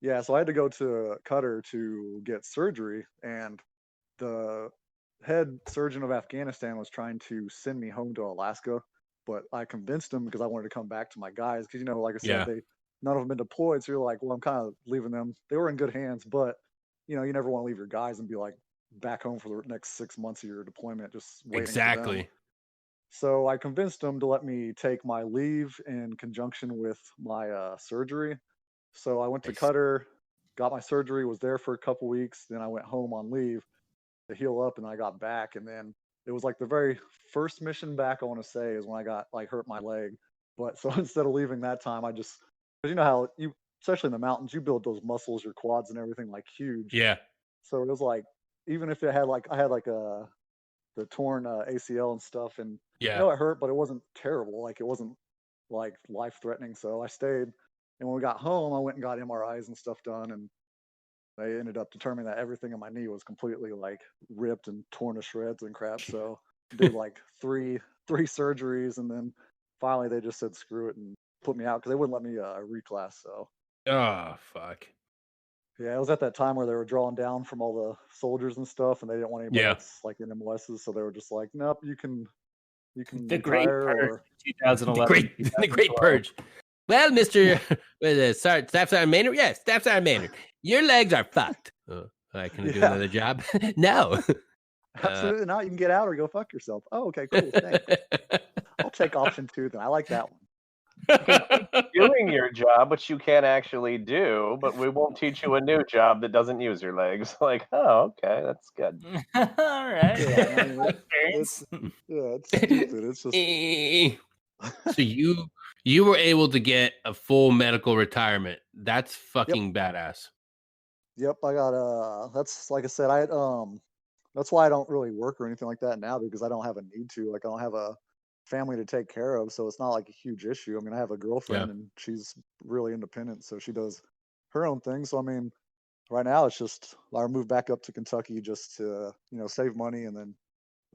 yeah, so I had to go to Qatar to get surgery, and the head surgeon of Afghanistan was trying to send me home to Alaska, but I convinced him because I wanted to come back to my guys. Because, you know, like I said, Yeah. none of them been deployed, so you're like, well, I'm kind of leaving them. They were in good hands, but you know, you never want to leave your guys and be like back home for the next 6 months of your deployment, just waiting for them. Exactly. So I convinced them to let me take my leave in conjunction with my surgery. So I went to Nice. Qatar, got my surgery, was there for a couple weeks. Then I went home on leave to heal up, and I got back. And then it was like the very first mission back, I want to say, is when I got like hurt my leg. But so instead of leaving that time, I just, because you know how you, especially in the mountains, you build those muscles, your quads and everything like huge. Yeah. So it was like, even if it had like, I had like the torn ACL and stuff, and Yeah. you know, it hurt, but it wasn't terrible. Like it wasn't like life threatening. So I stayed. And when we got home, I went and got MRIs and stuff done, and they ended up determining that everything in my knee was completely like ripped and torn to shreds and crap. So did like three surgeries, and then finally they just said screw it and put me out because they wouldn't let me reclass. So Oh, fuck. yeah, it was at that time where they were drawing down from all the soldiers and stuff, and they didn't want anybody Yeah. else like in MLSs, so they were just like, nope, you can The Great retire Purge, or 2011. The Great Purge. Well, Mr. Staff Sergeant Maynard, yes, Staff Sergeant Maynard, your legs are fucked. I can do Yeah. another job. No. Absolutely not. You can get out or go fuck yourself. Oh, okay, cool. Thanks. I'll take option 2 then. I like that one. Doing your job, which you can't actually do, but we won't teach you a new job that doesn't use your legs. Like, oh, okay, that's good. All right. Yeah, I mean, Experience. it's stupid. It's just So you were able to get a full medical retirement. That's fucking badass. Yep, I got that's like I said, I had that's why I don't really work or anything like that now, because I don't have a need to. Like I don't have a family to take care of, so it's not like a huge issue. I mean, I have a girlfriend and she's really independent, so she does her own thing. So I mean, right now it's just I moved back up to Kentucky just to, you know, save money, and then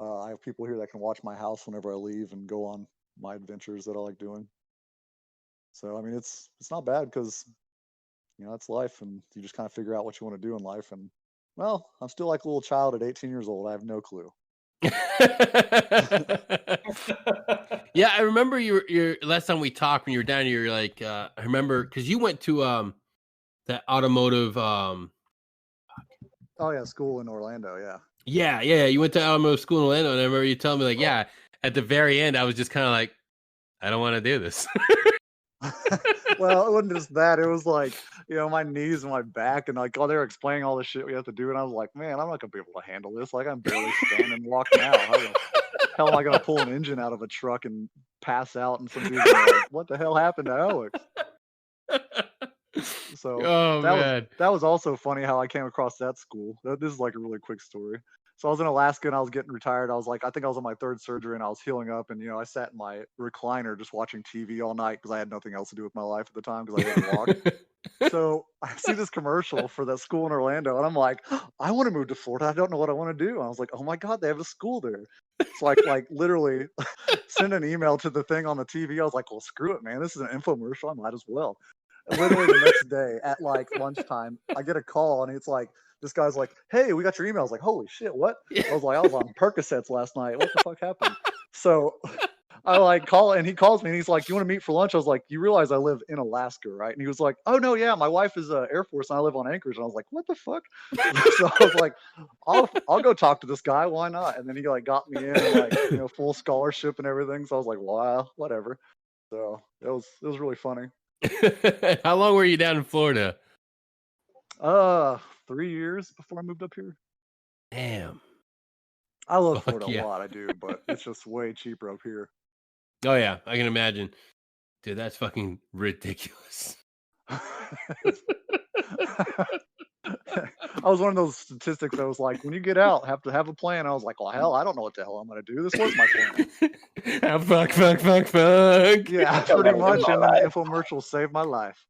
I have people here that can watch my house whenever I leave and go on my adventures that I like doing. So I mean, it's not bad because, you know, it's life, and you just kind of figure out what you want to do in life. And well, I'm still like a little child at 18 years old. I have no clue. Yeah, I remember your last time we talked when you were down here. You're like, I remember because you went to that automotive. Oh yeah, school in Orlando. Yeah. Yeah. You went to automotive school in Orlando, and I remember you telling me like, yeah. At the very end, I was just kind of like, I don't want to do this. Well, it wasn't just that. It was like, you know, my knees and my back, and like, oh, they were explaining all the shit we have to do, and I was like, man, I'm not gonna be able to handle this. Like, I'm barely standing and walking out. How the hell am I gonna pull an engine out of a truck and pass out? And some dude's like, what the hell happened to Alex? So that was also funny how I came across that school. This is like a really quick story. So I was in Alaska and I was getting retired. I think I was on my 3rd surgery and I was healing up, and you know, I sat in my recliner just watching TV all night because I had nothing else to do with my life at the time because I didn't walk. So I see this commercial for that school in Orlando, and I'm like, I want to move to Florida. I don't know what I want to do. And I was like, oh my God, they have a school there. So like literally send an email to the thing on the TV. I was like, well, screw it, man. This is an infomercial. I might as well. And literally the next day at like lunchtime, I get a call, and it's like, this guy's like, hey, we got your email. I was like, holy shit, what? I was on Percocets last night. What the fuck happened? So I like call and he calls me and he's like, "You want to meet for lunch?" I was like, "You realize I live in Alaska, right?" And he was like, "Oh no, yeah, my wife is Air Force and I live on Anchorage." And I was like, "What the fuck?" So I was like, "I'll go talk to this guy. Why not?" And then he like got me in like full scholarship and everything. So I was like, "Wow, whatever." So it was really funny. How long were you down in Florida? 3 years before I moved up here. Damn. I love Fuck Florida yeah. a lot, I do, but it's just way cheaper up here. Oh yeah, I can imagine. Dude, that's fucking ridiculous. I was one of those statistics that was like, when you get out, have to have a plan. I was like, well, hell, I don't know what the hell I'm gonna do. This was my plan. Fuck. Yeah, pretty much. And then the infomercial saved my life.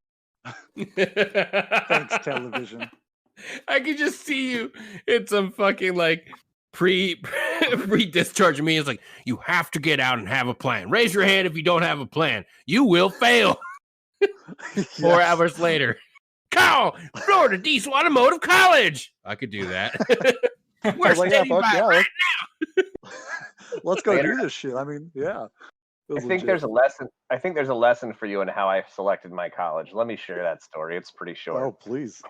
Thanks, television. I could just see you in some fucking like pre-discharge meetings. Like, you have to get out and have a plan. Raise your hand if you don't have a plan. You will fail. 4 hours later. Call Florida Diesel Automotive College. I could do that. We're like, standing by right now. Let's go do this shit. I mean, yeah. I think there's a lesson. I think there's a lesson for you in how I selected my college. Let me share that story. It's pretty short. Oh, please.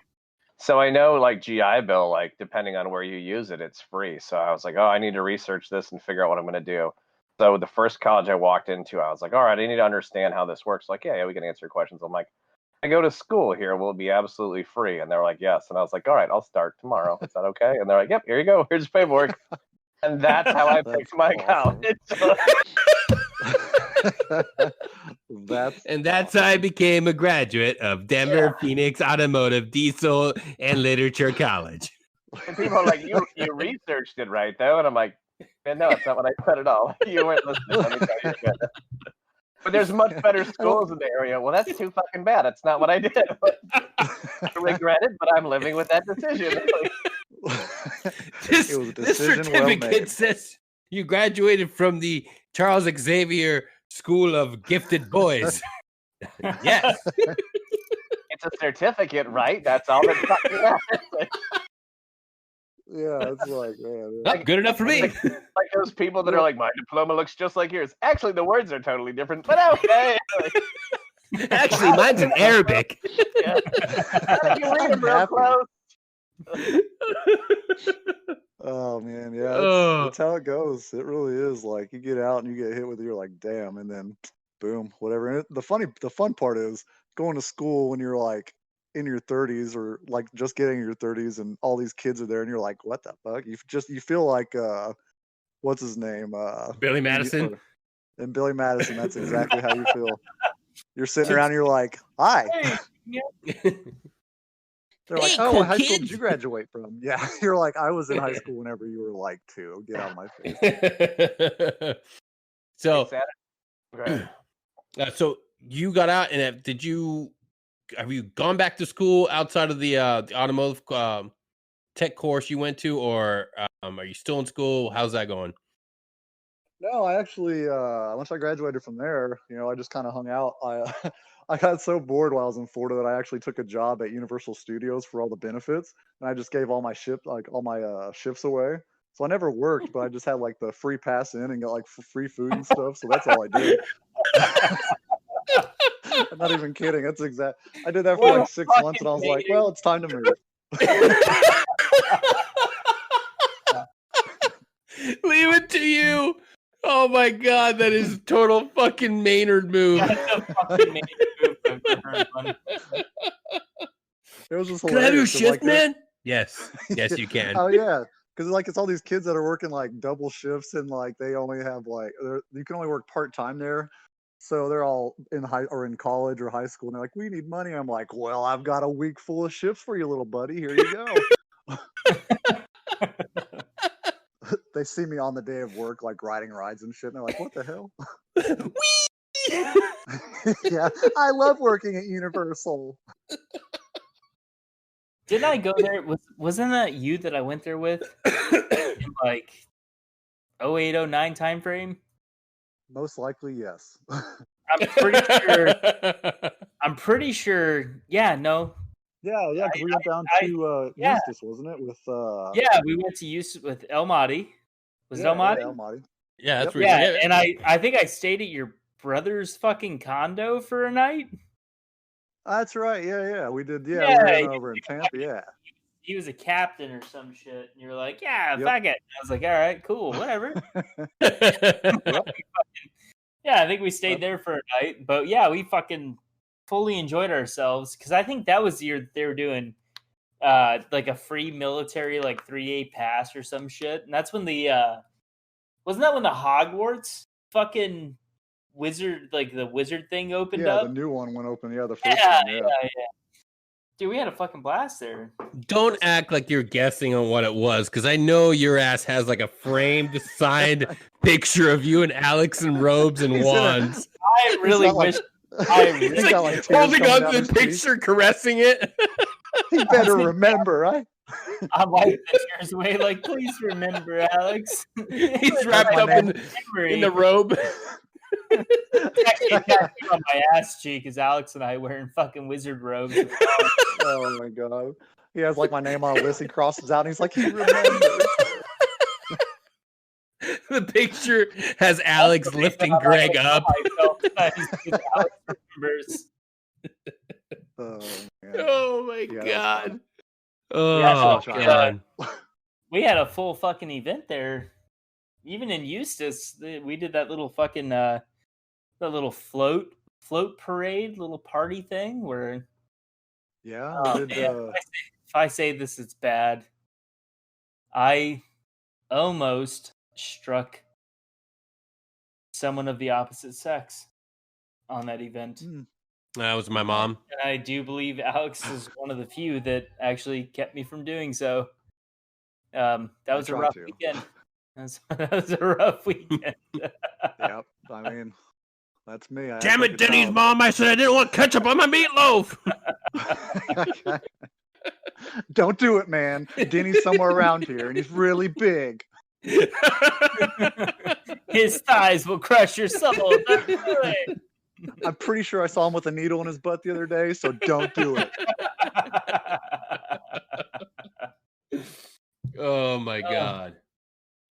So I know, like, GI Bill, like, depending on where you use it, it's free. So I was like, oh, I need to research this and figure out what I'm going to do. So the first college I walked into, I was like, all right, I need to understand how this works. Like, yeah, we can answer questions. I'm like, I go to school here, will it be absolutely free? And they're like, yes. And I was like, all right, I'll start tomorrow. Is that okay? And they're like, yep, here you go. Here's paperwork. And that's how I picked my college. That's how I became a graduate of Denver Phoenix Automotive Diesel and Literature College. And people are like, you researched it right, though. And I'm like, man, no, it's not what I said at all. You weren't listening. Let me tell you again. But there's much better schools in the area. Well, that's too fucking bad. That's not what I did. I regret it, but I'm living with that decision. This certificate says you graduated from the Charles Xavier School of Gifted Boys. Yes. It's a certificate, right? That's all that's fucking matters. Yeah, it's like, man. Not good enough for me. Like those people that are like, my diploma looks just like yours. Actually, the words are totally different, but okay. Actually, mine's in Arabic. Yeah. You read them real close. Oh man, yeah, that's how it goes. It really is. Like, you get out and you get hit with it, you're like, damn, and then boom, whatever. And the fun part is going to school when you're like in your 30s or like just getting your 30s, and all these kids are there, and you're like, what the fuck? You feel like what's his name? Billy Madison. And Billy Madison. That's exactly how you feel. You're sitting around and you're like, hi. They're like, oh, what high school did you graduate from? Yeah. You're like, I was in high school whenever you were like 2. Get out of my face. So, so you got out, and have you gone back to school outside of the automotive tech course you went to, or are you still in school? How's that going? No, I actually, once I graduated from there, I just kind of hung out. I got so bored while I was in Florida that I actually took a job at Universal Studios for all the benefits, and I just gave all my shifts away. So I never worked, but I just had like the free pass in and got like free food and stuff. So that's all I did. I'm not even kidding. That's exact. I did that for like 6 months, and I was like, well, it's time to move. Leave it to you. Oh my god, that is total fucking Maynard move. That's a fucking Maynard move I've ever heard one. It was just hilarious. Can I have your 'cause, shift, like, man? Yes, you can. Oh yeah, because like it's all these kids that are working like double shifts, and like they only have like you can only work part time there. So they're all in in college or high school, and they're like, "We need money." I'm like, "Well, I've got a week full of shifts for you, little buddy. Here you go." They see me on the day of work, like riding rides and shit, and they're like, "What the hell?" Yeah, I love working at Universal. Didn't I go there? Wasn't that you that I went there with? In like 08, 09 time frame? Most likely, yes. I'm pretty sure. Yeah, no. Yeah, because we went down to Eustis, wasn't it? With yeah, we went to Eustis with El Mahdi. Was it El Mahdi? El Mahdi. Yeah, that's Yep. where Yeah, and I think I stayed at your brother's fucking condo for a night. That's right. Yeah. We did. Yeah, Yeah, we were he over in Tampa. Yeah. he was a captain or some shit, and you're like, yeah, Yep. fuck it. I was like, all right, cool, whatever. Yep. Yeah, I think we stayed there for a night, but yeah, we fucking fully enjoyed ourselves because I think that was the year that they were doing like a free military like 3-day pass or some shit, and that's when the wasn't that when the Hogwarts fucking wizard like the wizard thing opened Yeah, up? the new one went open. Yeah, the first Yeah, one. Yeah. Dude, we had a fucking blast there. Don't act like you're guessing on what it was, because I know your ass has like a framed, signed picture of you and Alex in robes and He's in a- wands. I really got, like- wish I He's really got, like, tears Holding coming on down to his the cheeks. picture, caressing it. He better remember, right? I wiped the tears away. Like, please remember, Alex. He's wrapped up in the robe. Actually, tattooed on my ass cheek is Alex and I wearing fucking wizard robes. Oh my god. He has like my name on a list. He crosses out and he's like, he remembers. The picture has Alex lifting Greg up. I felt nice because Alex remembers. Oh, man. Oh my Yeah, that was god. fun. Oh Yeah, so, god. We had a full fucking event there. Even in Eustis, we did that little fucking that little float parade, little party thing where Yeah. oh, we did, man, if I say this, it's bad. I almost struck someone of the opposite sex on that event. That was my mom. And I do believe Alex is one of the few that actually kept me from doing so. That was a tried rough to. weekend. That was a rough weekend. Yep. I mean, that's me. I act Damn like it, a Denny's child. mom. I said I didn't want ketchup on my meatloaf. Don't do it, man. Denny's somewhere around here and he's really big. His thighs will crush your soul. Don't do it. I'm pretty sure I saw him with a needle in his butt the other day, so don't do it. Oh my god.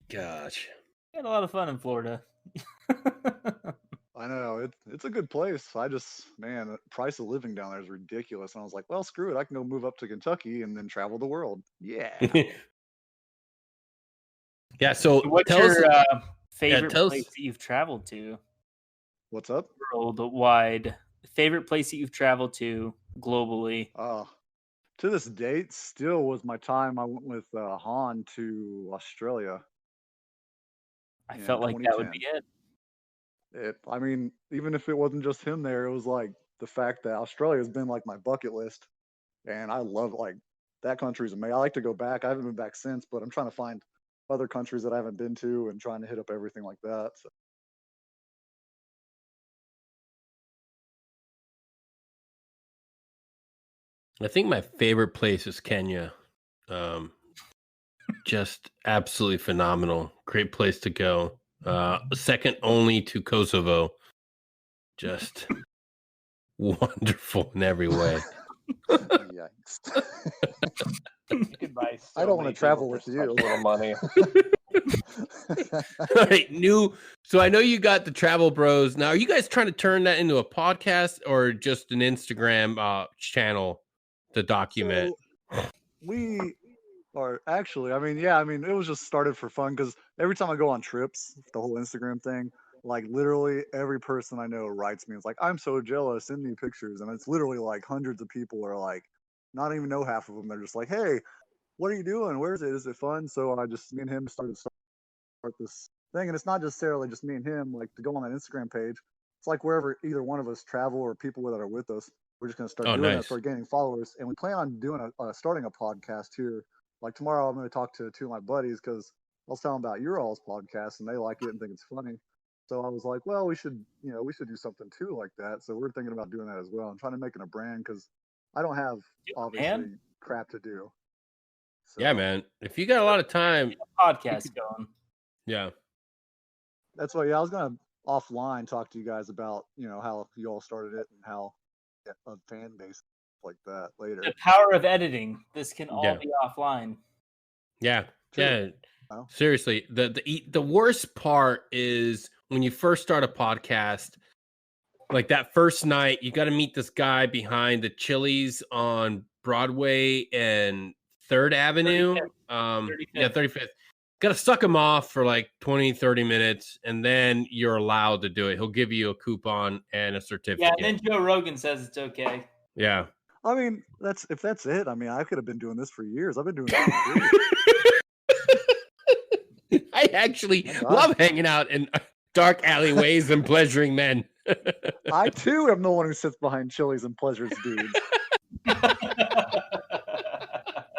Gosh. We had a lot of fun in Florida. I know it's a good place. I just, man, the price of living down there is ridiculous. And I was like, well, screw it. I can go move up to Kentucky and then travel the world. Yeah. Yeah, so What's tell us, your favorite tell us- place that you've traveled to What's up? worldwide? Favorite place that you've traveled to globally? To this date, still was my time. I went with Han to Australia. I Yeah, felt like that would be 2010. it. I mean, even if it wasn't just him there, it was like the fact that Australia has been like my bucket list, and I love like that country's amazing. I like to go back. I haven't been back since, but I'm trying to find other countries that I haven't been to and trying to hit up everything like that. So. I think my favorite place is Kenya. Just absolutely phenomenal. Great place to go. Second only to Kosovo. Just wonderful in every way. Yikes. You could buy so I don't wanna many travel people with for you. such little money. All right, so I know you got the Travel Bros. Now, are you guys trying to turn that into a podcast or just an Instagram channel to document? So, we are actually, I mean, yeah, I mean, it was just started for fun because every time I go on trips, the whole Instagram thing, like literally every person I know writes me. It's like, I'm so jealous, send me pictures. And it's literally like hundreds of people are like, not even know half of them. They're just like, hey, what are you doing? Where is it? Is it fun? So me and him started this thing. And it's not necessarily just me and him, like to go on that Instagram page. It's like wherever either one of us travel or people that are with us, we're just going to start doing that, Nice. start gaining followers. And we plan on doing starting a podcast here. Like tomorrow, I'm going to talk to two of my buddies because I was telling them about your all's podcast and they like it and think it's funny. So I was like, well, we should do something too like that. So we're thinking about doing that as well and trying to make it a brand because I don't have obviously crap to do. So Yeah, man. If you got a lot of time, Podcast going. yeah. that's why. Yeah, I was gonna offline talk to you guys about how you all started it and how a fan base like that later. The power of editing. This can all Yeah. be offline. Yeah. True. Yeah. Seriously, the worst part is when you first start a podcast. Like that first night, you got to meet this guy behind the Chili's on Broadway and 3rd Avenue. 35th. Yeah, 35th. Got to suck him off for like 20, 30 minutes, and then you're allowed to do it. He'll give you a coupon and a certificate. Yeah, and then Joe Rogan says it's okay. Yeah. I mean, if that's it. I mean, I could have been doing this for years. I've been doing it for years. I actually love hanging out in dark alleyways and pleasuring men. I too am the one who sits behind Chili's and pleasures dudes.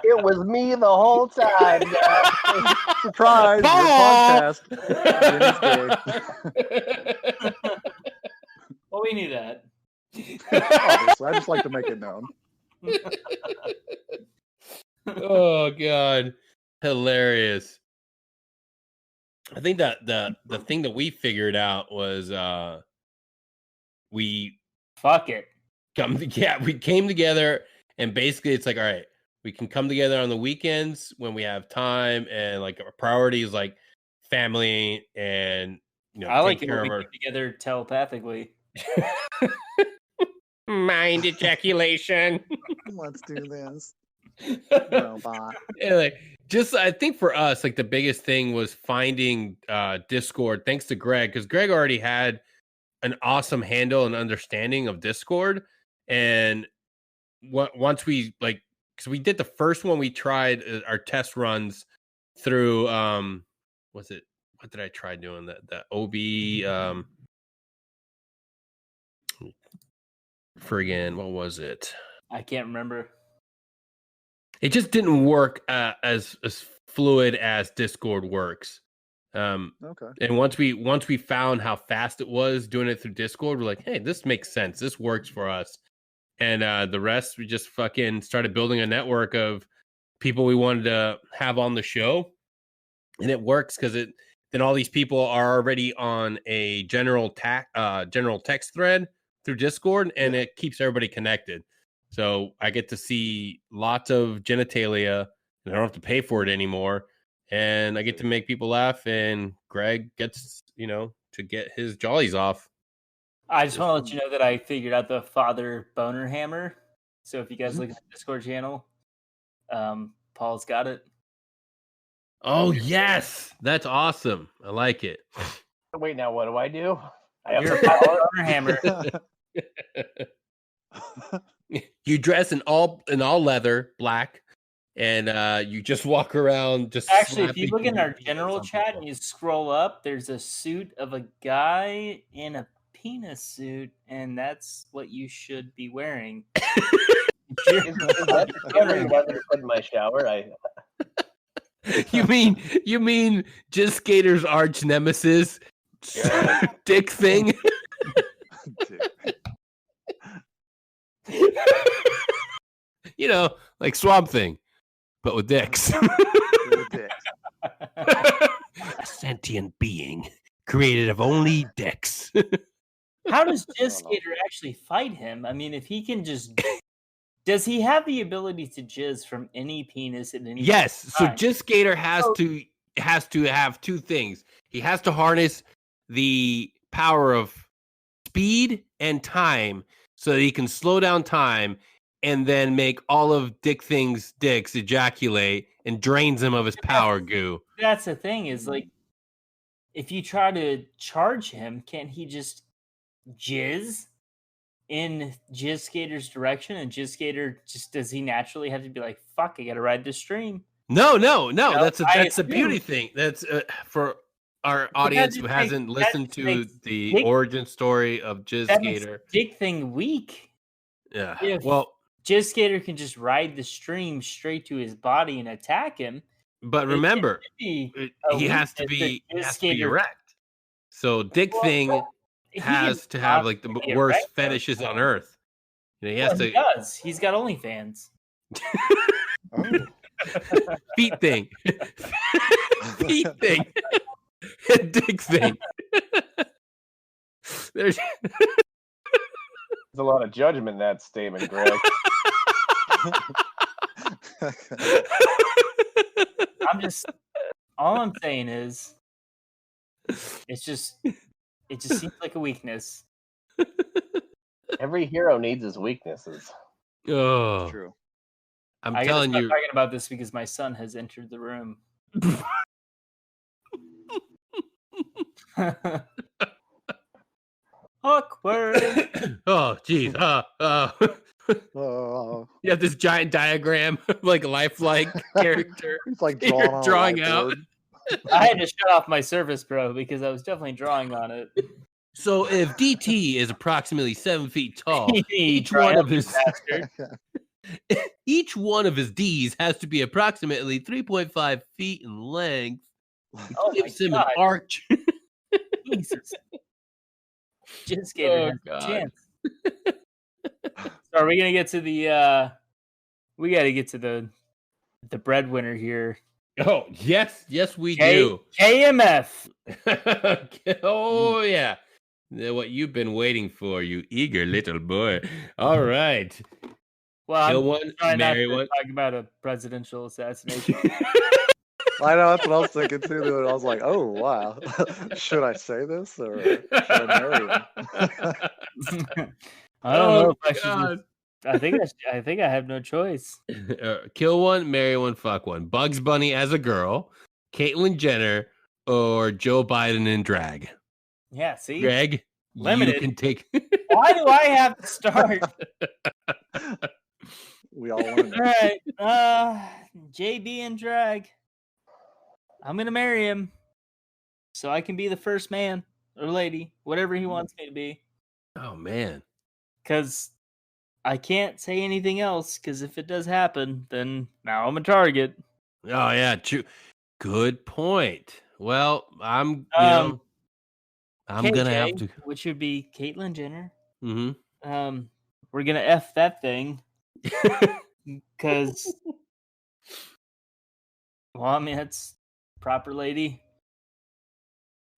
It was me the whole time. Surprise! Your podcast. Well, we knew that. Obviously, I just like to make it known. Oh God, hilarious! I think that the thing that we figured out was we we came together, and basically it's like, all right, we can come together on the weekends when we have time, and like our priorities like family and I like it when we get together telepathically. Mind ejaculation. Let's do this. Robot. Yeah, like, just I think for us, like the biggest thing was finding Discord. Thanks to Greg, because Greg already had an awesome handle and understanding of Discord. And once we like, because we did the first one, we tried our test runs through what did I try doing? The OB friggin' what was it? I can't remember. It just didn't work as fluid as Discord works. Okay. And once we found how fast it was doing it through Discord, we're like, hey, this makes sense. This works for us. And the rest, we just fucking started building a network of people we wanted to have on the show. And it works because then all these people are already on a general text thread through Discord, and it keeps everybody connected. So I get to see lots of genitalia, and I don't have to pay for it anymore. And I get to make people laugh, and Greg gets, to get his jollies off. I just want to let you know that I figured out the father boner hammer. So if you guys look at the Discord channel, Paul's got it. Oh, yes. That's awesome. I like it. Wait, now what do I do? I have You're the power. boner hammer. You dress in all leather, black, and you just walk around. Just actually, if you look in our general chat and you scroll up, there's a suit of a guy in a penis suit, and that's what you should be wearing. Is that leather in my shower? You mean Jizz Skater's arch nemesis, Dick Thing? Like Swamp Thing, but with dicks. A sentient being created of only dicks. How does Jizz Skater actually fight him? I mean, if he can just... Does he have the ability to jizz from any penis at any Yes. time? So Jizz Skater has to have two things. He has to harness the power of speed and time so that he can slow down time and then make all of Dick Thing's dicks ejaculate and drains him of his power goo. That's the thing, is like, if you try to charge him, can't he just jizz in Jizz Skater's direction? And Jizz Skater does he naturally have to be like, fuck, I gotta ride this stream? No. That's a beauty thing. That's for our audience who hasn't listened to the origin story of Jizz Skater. Dick Thing weak. Yeah. If Jizz Skater can just ride the stream straight to his body and attack him. But remember, he has to be erect. So Dick Thing has to have like the worst fetishes on earth. He has to. He does. He's got OnlyFans. Feet thing. Feet thing. Dick Thing. There's a lot of judgment in that statement, Greg. All All I'm saying is, it just seems like a weakness. Every hero needs his weaknesses. Oh, True. I'm I gotta telling stop you. talking about this because my son has entered the room. Awkward. Oh, geez. You have this giant diagram, like a lifelike character. He's like You're drawing on drawing a out. whiteboard. I had to shut off my Surface Pro because I was definitely drawing on it. So if DT is approximately 7 feet tall, You each try one of it, his bastard. each one of his D's has to be approximately 3.5 feet in length. Which Oh my gives him God. an arch. Jesus. Just gave it a God. chance. So are we gonna get to the we gotta get to the breadwinner here. Oh, yes, we do. KMF. Oh, yeah. What you've been waiting for, you eager little boy. All right. Well, Kill I'm one, trying not marry to one. talk about a presidential assassination. I know, that's what I was thinking too. Dude. I was like, oh wow, should I say this or should I marry him? I don't know if I should. God. I think I have no choice. Kill one, marry one, fuck one. Bugs Bunny as a girl, Caitlyn Jenner, or Joe Biden in drag. Yeah, see? Greg, Limited. you can take. Why do I have to start? We all want to know. All right. JB in drag. I'm going to marry him so I can be the first man or lady, whatever he wants me to be. Oh, man. Because I can't say anything else, because if it does happen, then now I'm a target. Oh, yeah, true. Good point. Well, I'm going to have to. Which would be Caitlyn Jenner. Mm-hmm. We're going to F that thing. Because, well, I mean, that's proper lady.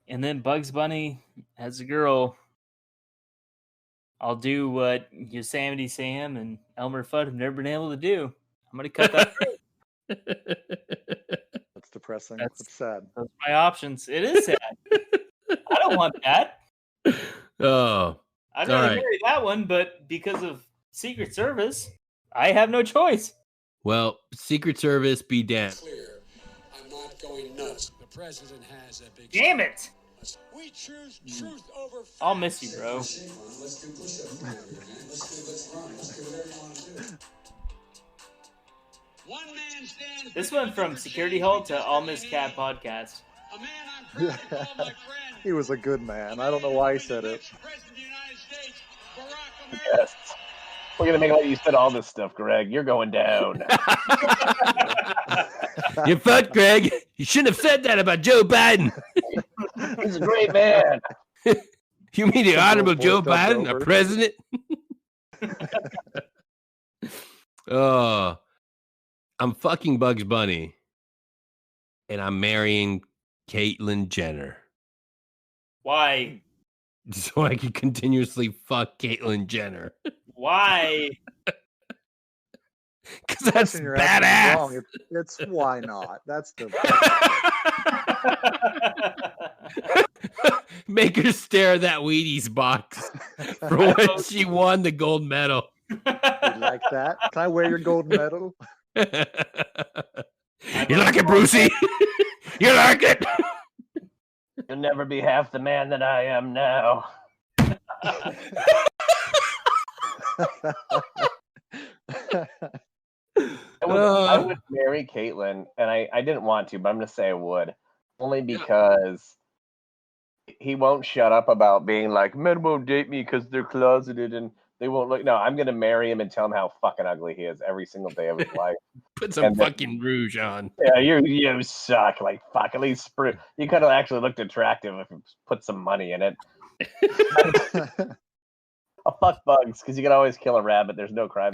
And then Bugs Bunny as a girl. I'll do what Yosemite Sam and Elmer Fudd have never been able to do. I'm going to cut that throat. That's depressing. That's sad. Those are my options. It is sad. I don't want that. Oh. I'd rather marry that one, but because of Secret Service, I have no choice. Well, Secret Service be damned. Clear. I'm not going nuts. The president has a big. Damn it! We choose truth over facts. I'll miss you, bro. Let's do push-ups over here, man. Let's run. Let's do whatever you want to do. One man stands. This went from Security Hall to All Miss Cat podcast. A man I'm proud to call my friend. He was a good man. I don't know why he said it. President of the United States, Barack Obama. Yes. We're gonna make like you said all this stuff, Greg. You're going down. You're fucked, Greg. You shouldn't have said that about Joe Biden. He's a great man. You mean the Honorable Joe Voiced up Biden, our over. president? Oh, I'm fucking Bugs Bunny, and I'm marrying Caitlyn Jenner. Why? So I can continuously fuck Caitlyn Jenner. Why? Because that's Question you're asking is wrong. badass. It's why not? That's the. Make her stare at that Wheaties box for when she won the gold medal. You like that? Can I wear your gold medal? You like it, Brucey? You like it? You'll never be half the man that I am now. I would marry Caitlyn, and I didn't want to, but I'm going to say I would. Only because he won't shut up about being like, men won't date me because they're closeted and they won't look. No, I'm going to marry him and tell him how fucking ugly he is every single day of his life. Put some fucking rouge on. Yeah, you suck. Like, fuck, at least you could have actually looked attractive if you put some money in it. I'll fuck Bugs, because you can always kill a rabbit. There's no crime.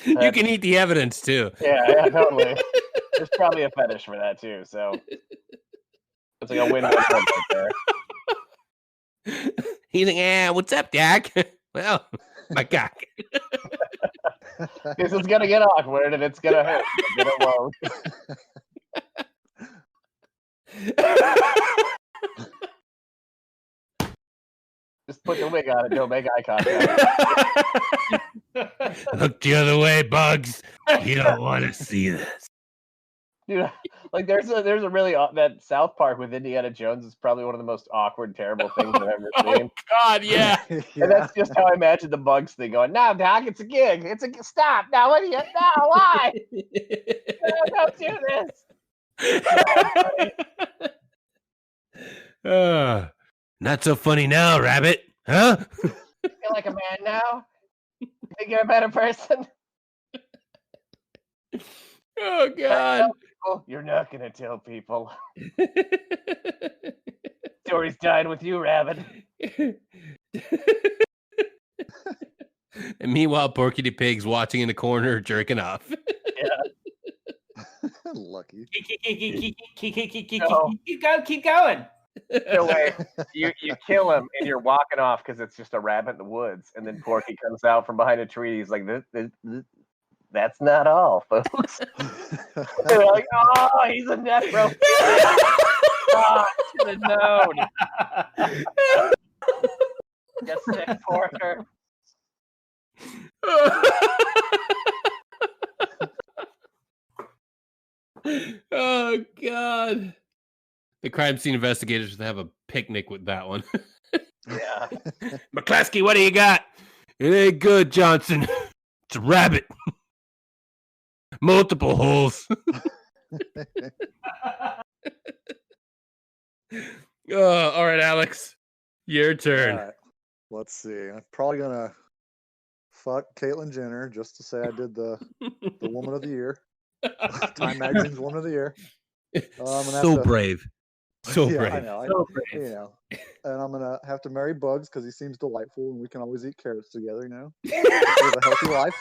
You can eat the evidence, too. Yeah, totally. There's probably a fetish for that, too, so it's like a win-win right there. He's like, what's up, Dak? Well, my cock. This is gonna get awkward and it's gonna hurt, but it won't. Just put the wig on it. Don't make eye contact. Look the other way, Bugs. You don't want to see this. Dude, like there's a really that South Park with Indiana Jones is probably one of the most awkward, terrible things I've ever seen. Oh God, yeah. And that's just how I imagine the Bugs thing going. No, Doc, it's a gig. It's a stop. Now what do you? No, why? No, don't do this. Not so funny now, Rabbit. Huh? You feel like a man now? You think you're a better person? Oh God. You're not gonna tell people. Story's dying with you, Rabbit. And meanwhile, Porky the Pig's watching in the corner, jerking off. Lucky. Keep going. No way. You kill him and you're walking off because it's just a rabbit in the woods, and then Porky comes out from behind a tree. He's like, that's not all, folks. They're like, oh, he's a necro. Oh, I should have known. You sick porker. Oh God. The crime scene investigators have a picnic with that one. Yeah. McCluskey, what do you got? It ain't good, Johnson. It's a rabbit. Multiple holes. All right, Alex. Your turn. All right. Let's see. I'm probably gonna fuck Caitlyn Jenner just to say I did the Woman of the Year. Time Magazine's Woman of the Year. So brave. So yeah, brave. I know. So brave. You know. And I'm gonna have to marry Bugs because he seems delightful, and we can always eat carrots together. You know, live a healthy life.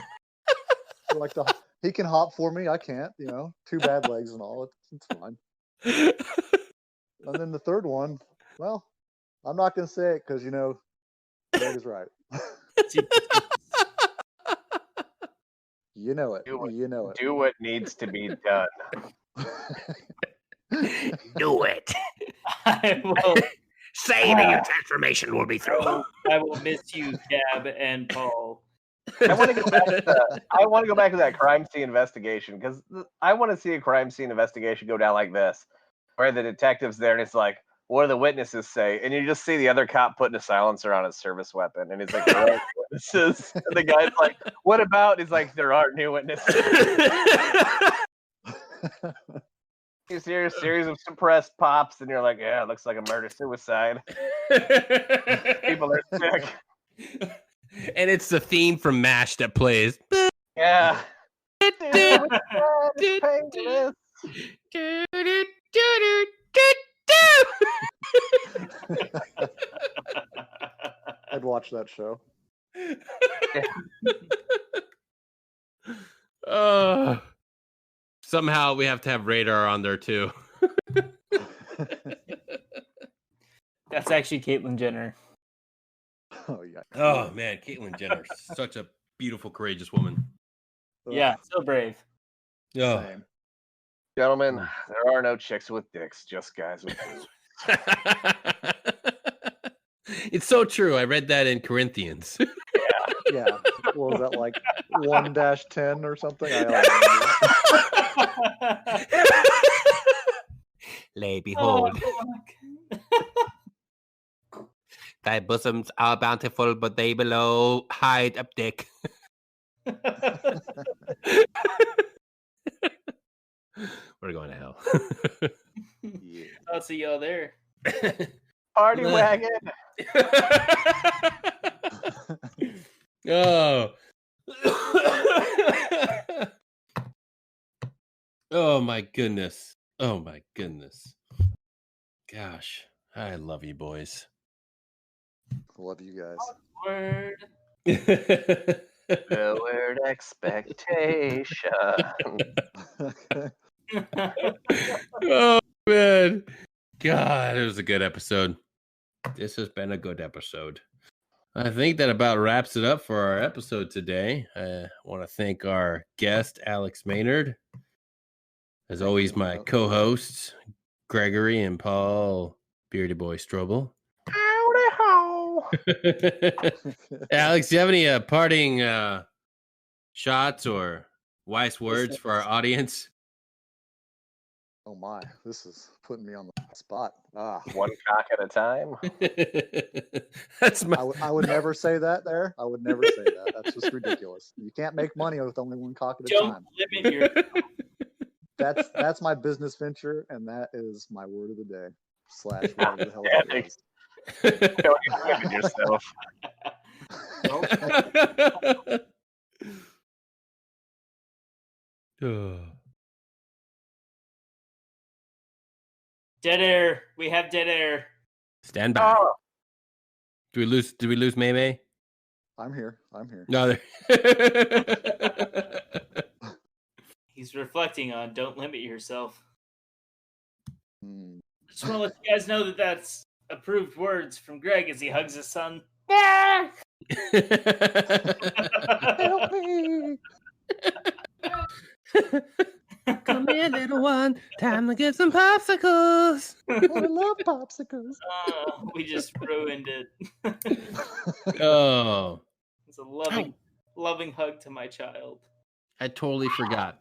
He can hop for me. I can't. You know, 2 bad legs and all. It's fine. And then the third one, well, I'm not gonna say it because you know, Greg is right. You know it. You know it. Do what needs to be done. Do it. I will. Say that your transformation will be through. I will miss you, Cab and Paul. I want to go back to that crime scene investigation because I want to see a crime scene investigation go down like this, where the detective's there and it's like, what do the witnesses say? And you just see the other cop putting a silencer on his service weapon, and he's like, "There are witnesses." And the guy's like, "What about?" He's like, "There are new witnesses." You see a series of suppressed pops, and you're like, "Yeah, it looks like a murder-suicide." People are sick. And it's the theme from MASH that plays. Yeah. I'd watch that show. Somehow we have to have radar on there too. That's actually Caitlyn Jenner. Oh yeah. Oh man, Caitlyn Jenner, such a beautiful, courageous woman. Yeah, so brave. Oh. Same. Gentlemen, there are no chicks with dicks, just guys with dicks. It's so true. I read that in Corinthians. Yeah. What was that, like 1-10 or something? Lay behold, thy bosoms are bountiful, but they below hide up dick. We're going to hell. Yeah. I'll see y'all there. Party wagon. Oh. Oh my goodness. Oh my goodness. Gosh, I love you boys. Love you guys. Word. The word expectation. Oh man. God, it was a good episode. This has been a good episode. I think that about wraps it up for our episode today. I want to thank our guest, Alex Maynard. As always, my co-hosts, Gregory and Paul Beardy Boy Strobel. Howdy ho! Alex, do you have any parting shots or wise words for our audience? Oh my, this is putting me on the spot. One cock at a time. That's my. I would never say that there. I would never say that. That's just ridiculous. You can't make money with only one cock at a Don't time. limit your. That's my business venture, and that is my word of the day. / whatever the hell it is. Don't even limit yourself. Dead air. We have dead air. Stand by. Oh, Did we lose May May? I'm here. No. He's reflecting on don't limit yourself. Hmm. I just want to let you guys know that that's approved words from Greg as he hugs his son. Help me! Come here, little one. Time to get some popsicles. I love popsicles. We just ruined it. Oh, It's a loving hug to my child. I totally forgot.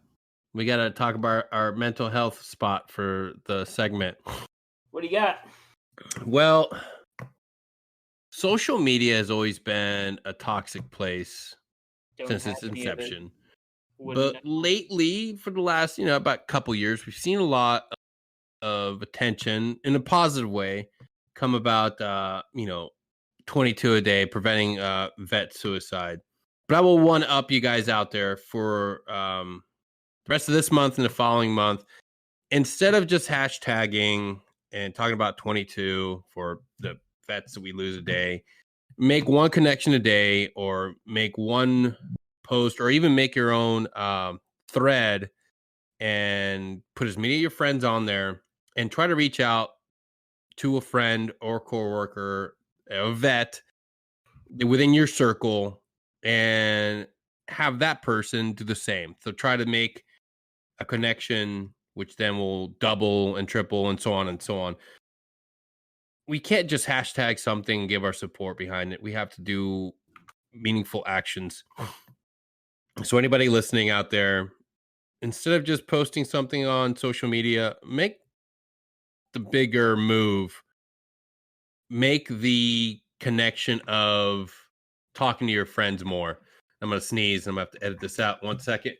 We got to talk about our mental health spot for the segment. What do you got? Well, social media has always been a toxic place Don't since have its any of it. inception. Wouldn't But know. lately, for the last, about a couple years, we've seen a lot of attention in a positive way come about, 22 a day, preventing vet suicide. But I will one-up you guys out there for the rest of this month and the following month. Instead of just hashtagging and talking about 22 for the vets that we lose a day, make one connection a day or make one post or even make your own thread and put as many of your friends on there and try to reach out to a friend or coworker, a vet within your circle and have that person do the same. So try to make a connection, which then will double and triple and so on and so on. We can't just hashtag something and give our support behind it. We have to do meaningful actions. So anybody listening out there, instead of just posting something on social media, make the bigger move. Make the connection of talking to your friends more. I'm going to sneeze. I'm going to have to edit this out. 1 second.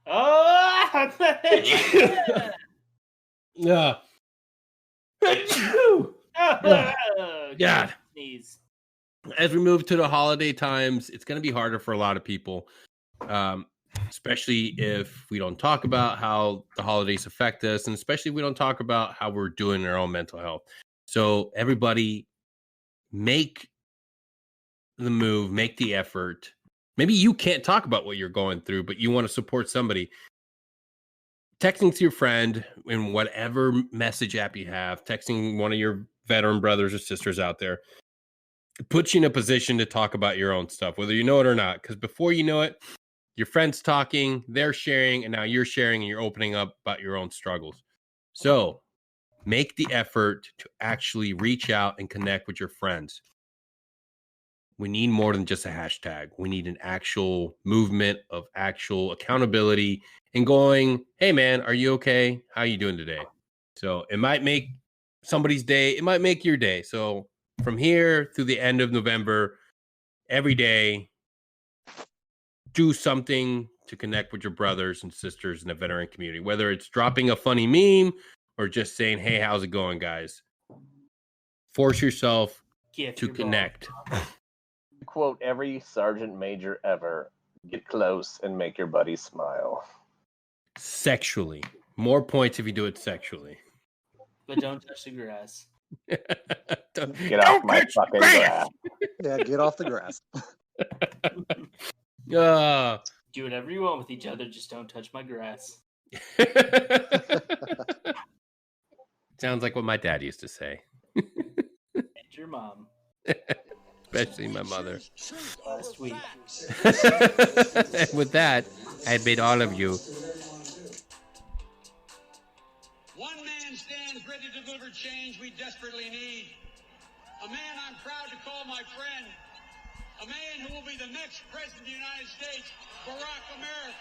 Oh! Yeah. God. Sneeze. As we move to the holiday times, it's going to be harder for a lot of people, especially if we don't talk about how the holidays affect us, and especially if we don't talk about how we're doing our own mental health. So everybody make the move, make the effort. Maybe you can't talk about what you're going through, but you want to support somebody. Texting to your friend in whatever message app you have, texting one of your veteran brothers or sisters out there, puts you in a position to talk about your own stuff, whether you know it or not. Because before you know it, your friend's talking, they're sharing, and now you're sharing and you're opening up about your own struggles. So make the effort to actually reach out and connect with your friends. We need more than just a hashtag. We need an actual movement of actual accountability and going, hey, man, are you okay? How are you doing today? So it might make somebody's day. It might make your day. So from here through the end of November, every day, do something to connect with your brothers and sisters in the veteran community, whether it's dropping a funny meme or just saying, hey, how's it going, guys? Force yourself to connect. Quote every sergeant major ever: get close and make your buddy smile. Sexually. More points if you do it sexually. But don't touch the grass. Get off my fucking grass. Yeah, get off the grass. Do whatever you want with each other, just don't touch my grass. Sounds like what my dad used to say. And your mom. especially my mother. Last week. And with that, I bid all of you. One man stands ready to deliver change we desperately need. A man I'm proud to call my friend. A man who will be the next president of the United States, Barack America.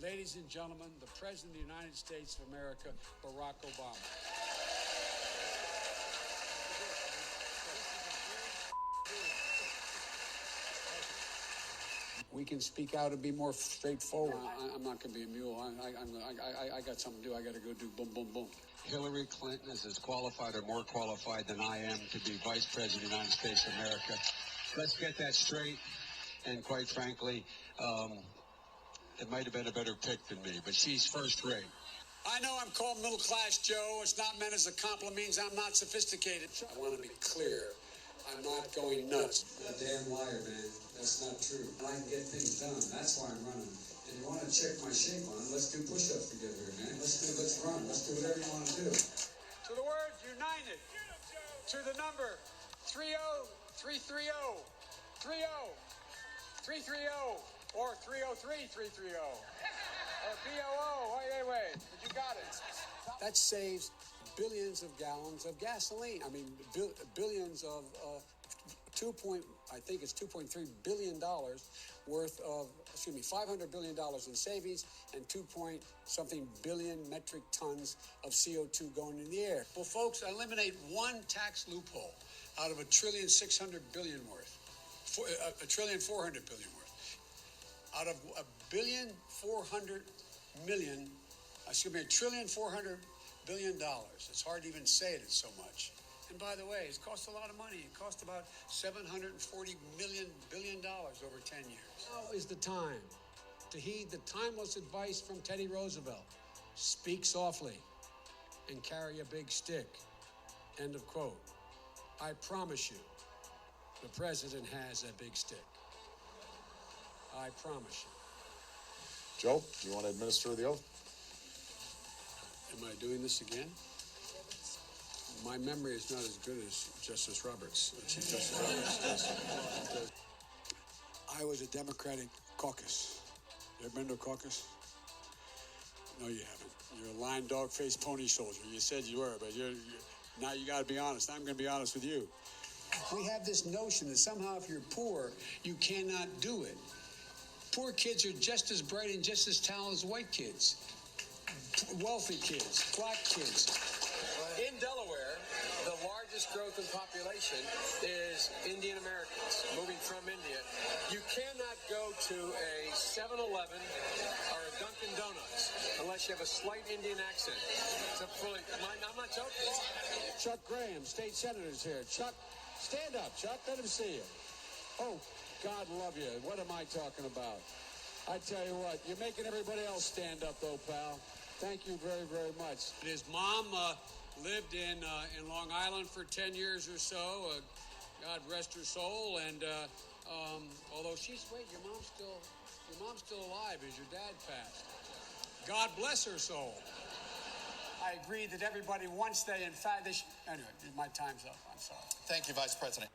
Ladies and gentlemen, the President of the United States of America, Barack Obama. We can speak out and be more straightforward. I'm not going to be a mule. I got something to do. I got to go do boom, boom, boom. Hillary Clinton is as qualified or more qualified than I am to be Vice President of the United States of America. Let's get that straight. And quite frankly, it might have been a better pick than me, but she's first rate. I know I'm called middle class Joe. It's not meant as a compliment. Means I'm not sophisticated. I want to be clear. I'm not going nuts. You're a damn liar, man. That's not true. I can get things done. That's why I'm running. And you want to check my shape on it, let's do push-ups together here, man. Let's run. Let's do whatever you want to do. To the word united. To the number 30330. 30. 330. Or 303-330. Or BOO. Wait. But you got it. That saves billions of gallons of gasoline. I mean, billions of $2.3 billion worth of, $500 billion in savings and 2-point-something billion metric tons of CO2 going in the air. Well, folks, eliminate one tax loophole out of $1.6 trillion worth. $1.4 trillion worth. Out of $1.4 trillion. It's hard to even say it, it's so much. And by the way, it's cost a lot of money. It cost about $740 billion over 10 years. Now is the time to heed the timeless advice from Teddy Roosevelt. Speak softly and carry a big stick. End of quote. I promise you, the president has a big stick. I promise you. Joe, do you want to administer the oath? Am I doing this again? My memory is not as good as Justice Roberts, Chief Justice Roberts. I was a Democratic caucus. You ever been to a caucus? No, you haven't. You're a lying dog-faced pony soldier. You said you were, but now you got to be honest. I'm going to be honest with you. We have this notion that somehow if you're poor, you cannot do it. Poor kids are just as bright and just as talented as white kids. Wealthy kids, black kids. In Delaware, the largest growth in population is Indian Americans moving from India. You cannot go to a 7-Eleven or a Dunkin' Donuts unless you have a slight Indian accent. I'm not joking. Chuck Graham, state senator's here. Chuck, stand up, Chuck. Let him see you. Oh, God love you. What am I talking about? I tell you what, you're making everybody else stand up, though, pal. Thank you very, very much. His mom lived in Long Island for 10 years or so. God rest her soul. And although your mom's still alive as your dad passed. God bless her soul. I agree that everybody, once they, in fact, anyway, my time's up. I'm sorry. Thank you, Vice President.